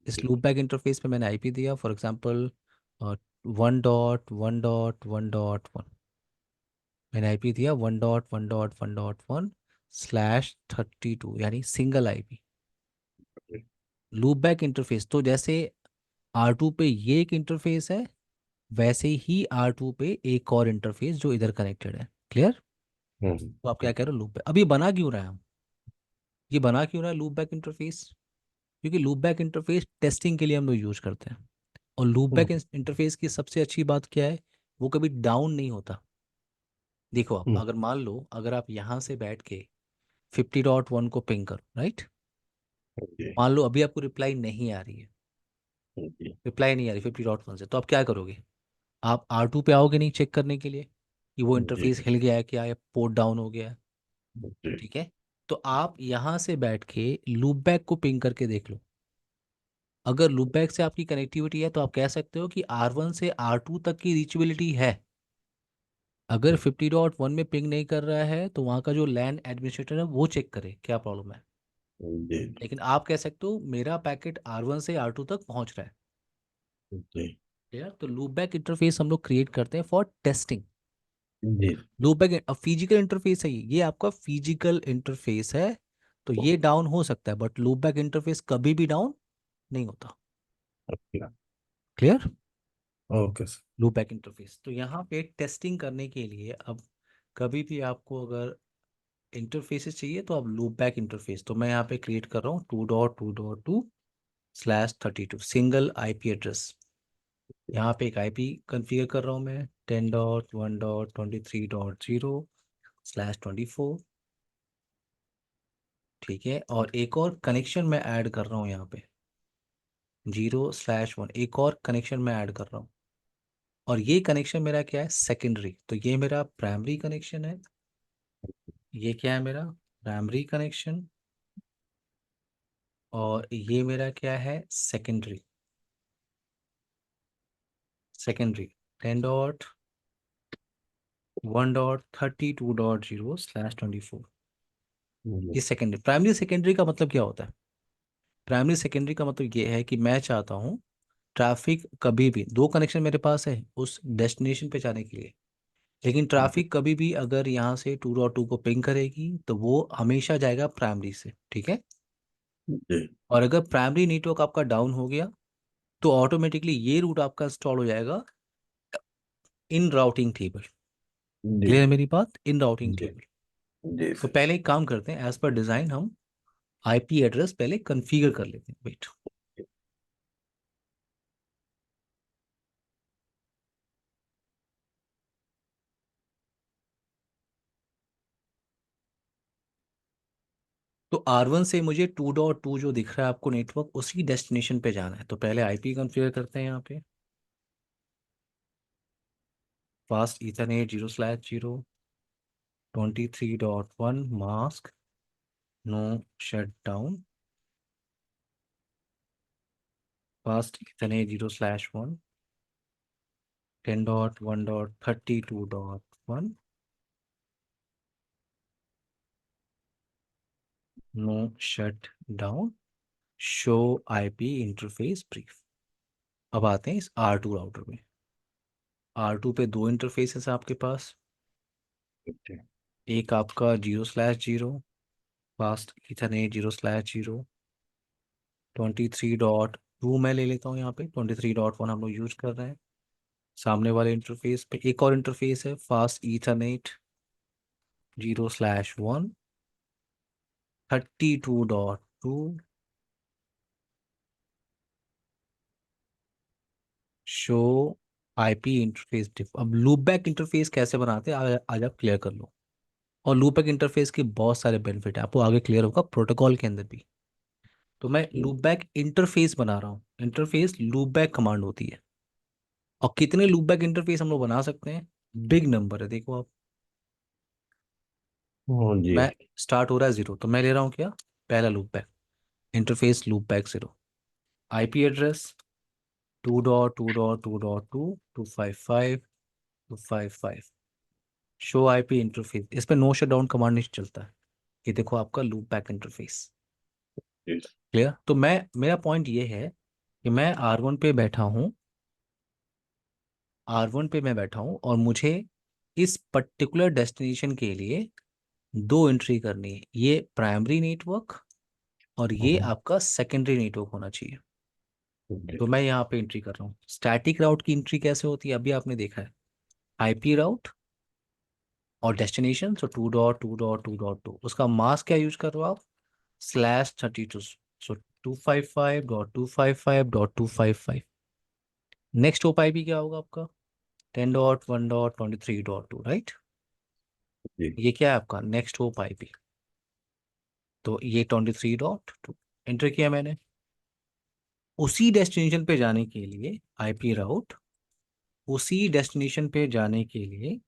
इस जी। लूप बैक इंटरफेस पे मैंने आईपी दिया, फॉर एग्जांपल 1.1.1.1। मैंने आईपी दिया 1.1.1.1/32, यानी single IP. Loop back interface तो जैसे R2 पे ये एक इंटरफेस है, वैसे ही R2 पे एक और इंटरफेस जो इधर कनेक्टेड है। क्लियर? तो आप क्या कह रहे हो लूप बैक? अभी बना क्यों रहा है हम? ये बना क्यों रहा है लूप बैक इंटरफेस? क्योंकि लूप बैक इंटरफेस टेस्टिंग के लिए हम लोग यूज करते हैं। और लूप बैक इंटरफेस की सबसे अच्छी बात क्या है? वो कभी डाउन नहीं होता। देखो, आप अगर मान लो, अगर आप यहाँ से बैठ के 50.1 को पिंग करो, राइट? जी। मान लो अभी आपको रिप्लाई नहीं आ रही है, जी। रिप्लाई नहीं आ रही 50.1 से, तो आप क्या करोगे? आप R2 पे आओगे नहीं चेक करने के लिए कि वो जी। इंटरफेस हिल गया है क्या, या पोर्ट डाउन हो गया है? जी। ठीक है। तो आप यहाँ से बैठ के लूप बैक को पिंग करके देख लो। अगर लूप बैक से आपकी कनेक्टिविटी है तो आप कह सकते हो कि R1 से R2 तक की रीचेबिलिटी है। अगर 50.1 में पिंग नहीं कर रहा है तो वहाँ का जो लैन एडमिनिस्ट्रेटर है वो चेक करे क्या प्रॉब्लम है। जी। लेकिन आप कह सकते हो मेरा पैकेट R1 से R2 तक पहुँच रहा है। जी। क्लियर? तो लूप बैक इंटरफेस हम लोग क्रिएट करते हैं फॉर टेस्टिंग। जी। लूप बैक फिजिकल इंटरफेस है, ये आपका फिजिकल इंटरफेस है। तो ये डाउन हो सकता है, बट लूप बैक इंटरफेस कभी भी डाउन नहीं होता। अच्छा। Clear? Okay sir. Loop back interface तो यहाँ पे टेस्टिंग करने के लिए, अब कभी भी आपको अगर इंटरफेसेस चाहिए तो आप लूप बैक इंटरफेस, तो मैं यहाँ पे क्रिएट कर रहा हूँ 2.2.2/32 सिंगल आईपी एड्रेस। यहाँ पे एक आईपी कॉन्फ़िगर कर रहा हूँ मैं 10.1.23.0/24। ठीक है, और एक और कनेक्शन मैं ऐड कर रहा हूँ यहाँ पे 0/1, एक और कनेक्शन मैं ऐड कर रहा हूँ। और ये कनेक्शन मेरा क्या है? सेकेंडरी। तो ये मेरा प्राइमरी कनेक्शन है, ये क्या है मेरा? Primary connection. और ये मेरा क्या है? सेकेंडरी। सेकेंडरी 10.1.32.0/24। जी। ये सेकेंडरी। प्राइमरी सेकेंडरी का मतलब क्या होता है? प्राइमरी सेकेंडरी का मतलब ये है कि मैं चाहता हूँ ट्रैफिक कभी भी, दो कनेक्शन मेरे पास है उस डेस्टिनेशन पे जाने के लिए, लेकिन ट्रैफिक कभी भी अगर यहाँ से 2.2 को पिंग करेगी तो वो हमेशा जाएगा प्राइमरी से। ठीक है। जी। और अगर प्राइमरी नेटवर्क आपका डाउन हो गया तो ऑटोमेटिकली ये रूट आपका इंस्टॉल हो जाएगा इन राउटिंग टेबल। जी। क्लियर है मेरी बात? इन राउटिंग जी। टेबल। जी तो सर। पहले एक काम करते हैं, एज पर डिजाइन हम आईपी एड्रेस पहले कॉन्फ़िगर कर लेते हैं। वेट। तो R1 से मुझे 2.2 जो दिख रहा है आपको नेटवर्क, उसी डेस्टिनेशन पे जाना है, तो पहले आईपी कॉन्फ़िगर करते हैं यहाँ पे। Fast ethernet 0/0 23.1 mask no shut down. Fast ethernet 0/1 10.1.32.1 no shut down show IP interface brief. अब आते हैं इस R2 राउटर में। R2 पे दो इंटरफेसेस हैं आपके पास। जी। एक आपका 0/0 फास्ट इथरनेट 0/0 23.2 मैं ले लेता हूँ, यहाँ पे 23.1 हम लोग यूज कर रहे हैं। सामने वाले इंटरफेस पे एक और इंटरफेस है fast ethernet 0/1 32.2 show IP interface diff. अब लूप बैक इंटरफेस कैसे बनाते हैं आज आप क्लियर कर लो। और लूप बैक इंटरफेस के बहुत सारे बेनिफिट है, आपको आगे क्लियर होगा प्रोटोकॉल के अंदर भी। तो मैं लूप बैक इंटरफेस बना रहा हूँ। इंटरफेस लूप बैक कमांड होती है। और कितने लूप बैक इंटरफेस हम लोग बना सकते हैं? बिग नंबर है, देखो आप। हाँ जी। मैं स्टार्ट हो रहा है 0, तो मैं ले रहा हूँ क्या? पहला loop back interface loop back 0। IP address 2.2.2.2 255 255। Show IP interface, इस पे नो शट डाउन कमांड नहीं चलता है। ये देखो आपका लूप बैक इंटरफेस। जी क्लियर? तो मैं, मेरा पॉइंट ये है कि मैं R1 पे बैठा हूँ, R1 पे मैं बैठा हूँ और मुझे इस पर्टिकुलर डेस्टिनेशन के लिए दो एंट्री करनी है। ये प्राइमरी नेटवर्क और ये आपका सेकेंडरी नेटवर्क होना चाहिए। जी तो मैं यहाँ पे एंट्री कर रहा हूँ। स्टैटिक राउट की एंट्री कैसे होती है अभी आपने देखा है, आईपी राउट और डेस्टिनेशन, सो 2.2.2.2, उसका मास्क क्या यूज कर रहे हो आप, /32, सो 255.255.255। नेक्स्ट होप आईपी क्या होगा आपका, 10.1.23.2, राइट? जी ये क्या है आपका नेक्स्ट होप आईपी। तो ये 23.2 एंटर किया मैंने। उसी डेस्टिनेशन पे जाने के लिए आईपी राउट, उसी डेस्टिनेशन पे जाने के लिए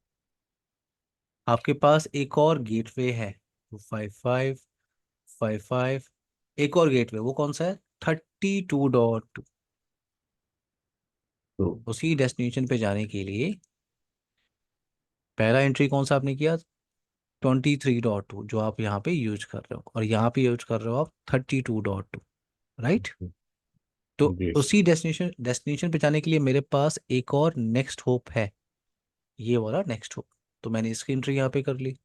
आपके पास एक और गेटवे है, 255.55। एक और गेटवे, वो कौन सा है, 32.2। तो उसी डेस्टिनेशन पे जाने के लिए पहला एंट्री कौन सा आपने किया, 23.2, जो आप यहाँ पे यूज कर रहे हो, और यहाँ पे यूज कर रहे हो आप 32.2, राइट? तो जी उसी डेस्टिनेशन पे जाने के लिए मेरे पास एक और नेक्स्ट होप है, ये वाला नेक्स्ट होप। तो मैंने इसकी एंट्री यहाँ पे कर ली।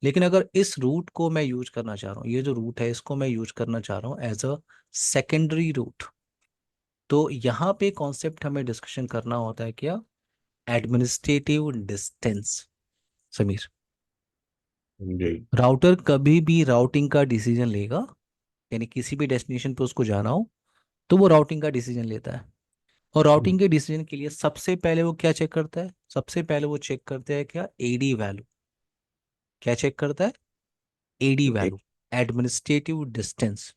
लेकिन अगर इस रूट को मैं यूज करना चाह रहा हूँ, ये जो रूट है इसको मैं यूज करना चाह रहा हूँ एज अ सेकेंडरी रूट, तो यहाँ पे कॉन्सेप्ट हमें डिस्कशन करना होता है क्या, एडमिनिस्ट्रेटिव डिस्टेंस। समीर, जी राउटर कभी भी राउटिंग का डिसीजन लेगा, यानी किसी भी डेस्टिनेशन पे उसको जाना हो तो वो राउटिंग का डिसीजन लेता है। और राउटिंग के डिसीजन के लिए सबसे पहले वो क्या चेक करता है, सबसे पहले वो चेक करता है क्या, एडी वैल्यू। क्या चेक करता है, एडी जी वैल्यू, एडमिनिस्ट्रेटिव डिस्टेंस।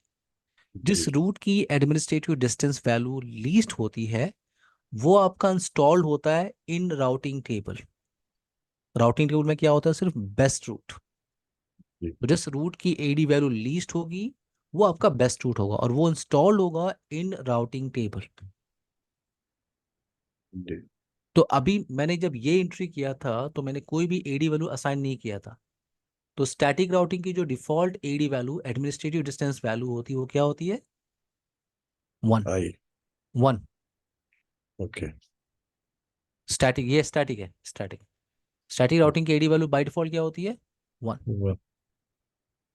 जिस जी रूट की एडमिनिस्ट्रेटिव डिस्टेंस वैल्यू लीस्ट होती है वो आपका इंस्टॉल्ड होता है इन राउटिंग टेबल। राउटिंग टेबल में क्या होता है, सिर्फ बेस्ट रूट। जी तो जिस रूट की एडी वैल्यू लीस्ट होगी वो आपका बेस्ट रूट होगा और वो इंस्टॉल्ड होगा इन राउटिंग टेबल। जी तो अभी मैंने जब ये एंट्री किया था तो मैंने कोई भी एडी वैल्यू असाइन नहीं किया था। तो स्टैटिक राउटिंग की जो default AD value, administrative distance value होती है, वो क्या होती है, 1। आई 1 ओके स्टैटिक, ये स्टैटिक है, स्टैटिक। स्टैटिक राउटिंग की एडी वैल्यू बाय डिफॉल्ट क्या होती है, 1।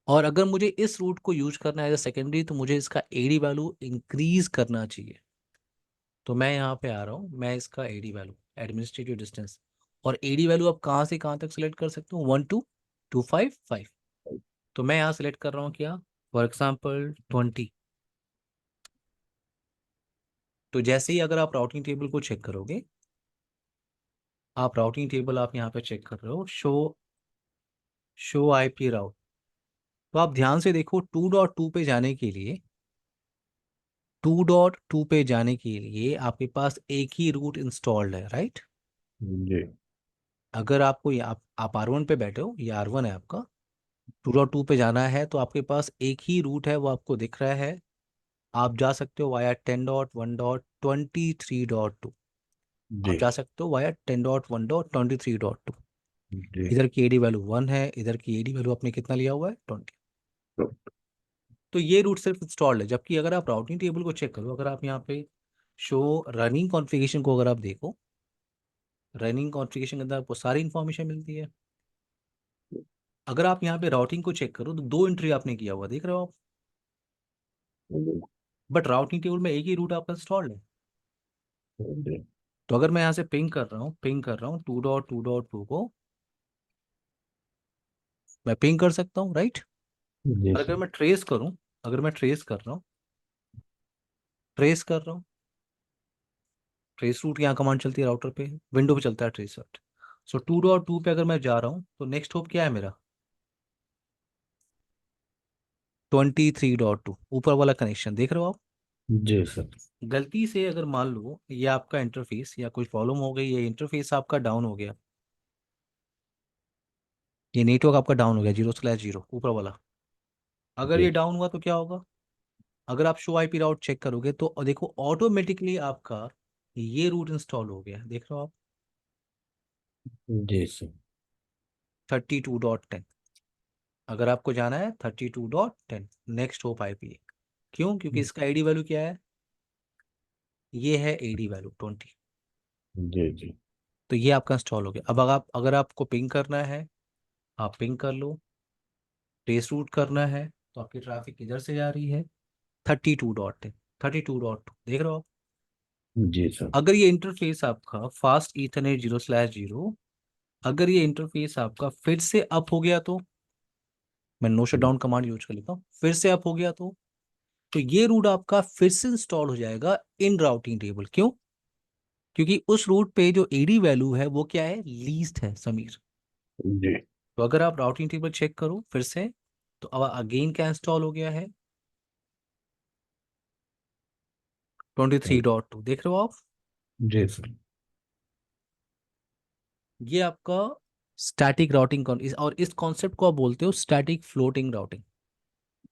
और अगर मुझे इस रूट को यूज करना है एज अ सेकेंडरी तो मुझे इसका एडी वैल्यू इंक्रीज करना चाहिए। तो मैं यहाँ पे आ रहा हूँ, मैं इसका एडी वैल्यू, एडमिनिस्ट्रेटिव डिस्टेंस, और एडी वैल्यू आप कहाँ से कहाँ तक सेलेक्ट कर सकते हो, 1 to 255। तो मैं यहाँ सेलेक्ट कर रहा हूँ क्या, फॉर एग्जाम्पल 20। तो जैसे ही अगर आप राउटिंग टेबल को चेक करोगे, आप राउटिंग टेबल आप यहाँ पे चेक कर रहे हो, शो आईपी राउट। तो आप ध्यान से देखो, 2.2 पे जाने के लिए, 2.2 पे जाने के लिए आपके पास एक ही रूट इंस्टॉल्ड है, राइट? जी अगर आपको आप R1 पे बैठे हो, ये R1 है आपका, 2.2 पे जाना है तो आपके पास एक ही रूट है, वो आपको दिख रहा है। आप जा सकते हो वाया 10.1.23.2। जी आप जा सकते हो वाया 10.1.23.2। जी इधर की एडी वैल्यू 1 है, इधर की एडी वैल्यू आपने कितना लिया हुआ है, 20। तो तो ये रूट सिर्फ इंस्टॉल्ड है। जबकि अगर आप राउटिंग टेबल को चेक करो, अगर आप यहाँ पे शो रनिंग कॉन्फ़िगरेशन को अगर आप देखो, रनिंग कॉन्फ़िगरेशन के अंदर आपको सारी इंफॉर्मेशन मिलती है। अगर आप यहाँ पे राउटिंग को चेक करो तो दो एंट्री आपने किया हुआ देख रहे हो आप, बट राउटिंग टेबल में एक ही रूट आपका इंस्टॉल्ड है। तो अगर मैं यहाँ से पिंग कर रहा हूँ, 2.2.2 को मैं पिंग कर सकता हूँ, राइट? जी और अगर सर मैं ट्रेस करूँ, अगर मैं ट्रेस कर रहा हूँ, ट्रेस कर रहा हूँ, ट्रेस रूट यहाँ कमांड चलती है राउटर पे, विंडो पे चलता है ट्रेस रूट। सो 2.2 पे अगर मैं जा रहा हूँ तो नेक्स्ट होप क्या है मेरा, 23.2, ऊपर वाला कनेक्शन देख रहे हो आप। जी सर गलती से अगर मान लो ये आपका इंटरफेस या कोई प्रॉब्लम हो गई, ये इंटरफेस आपका डाउन हो गया, ये नेटवर्क आपका डाउन हो गया, 0/0 ऊपर वाला, अगर जी ये डाउन हुआ तो क्या होगा, अगर आप शो आईपी राउट चेक करोगे तो देखो ऑटोमेटिकली आपका ये रूट इंस्टॉल हो गया, देख रहे हो आप, जी सर 32.10। अगर आपको जाना है 32.10 नेक्स्ट होप आईपी। क्यों? क्योंकि इसका आईडी वैल्यू क्या है? ये है एडी वैल्यू 20। जी जी तो ये आपका इंस्टॉल हो गया। अब अगर आपको पिंग करना है, आप पिंग कर लो। ट्रेस रूट करना है तो आपकी ट्रैफिक किधर से जा रही है? 32.10, 32.2 देख रहे हो आप? जी सर। अगर ये इंटरफेस आपका फास्ट ईथरनेट 0/0, अगर ये इंटरफेस आपका फिर से अप हो गया तो मैं no shut down command use कर लेता हूँ, फिर से अप हो गया तो ये रूट आपका फिर से इंस्टॉल हो जाएगा इन राउटिंग टेबल। क्यों? क्योंकि उस रूट पे जो एडी वैल्यू है वो क्या है? लीस्ट है समीर। जी तो अगर आप राउटिंग टेबल चेक करो फिर से, तो अब अगेन क्या इंस्टॉल हो गया है? 23.2 देख रहे हो आप? जी सर। ये आपका स्टैटिक राउटिंग और इस कॉन्सेप्ट को आप बोलते हो स्टैटिक फ्लोटिंग राउटिंग,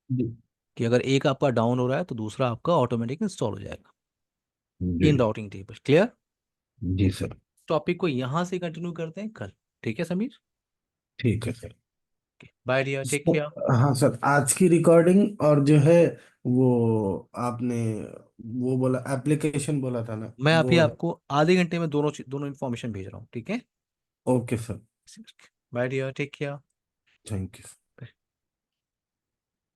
जी कि अगर एक आपका डाउन हो रहा है तो दूसरा आपका ऑटोमेटिक इंस्टॉल हो जाएगा जी इन राउटिंग टेबल। क्लियर? जी सर। टॉपिक को यहां से कंटिन्यू करते हैं कल। ठीक है समीर? ठीक है sir. Bye dear, take care. हाँ सर, आज की रिकॉर्डिंग और जो है वो आपने वो बोला एप्लीकेशन बोला था ना, मैं अभी वो है। आपको आधे घंटे में दोनों इन्फॉर्मेशन भेज रहा हूँ, ठीक है? Okay sir. Bye dear, take care. Thank you.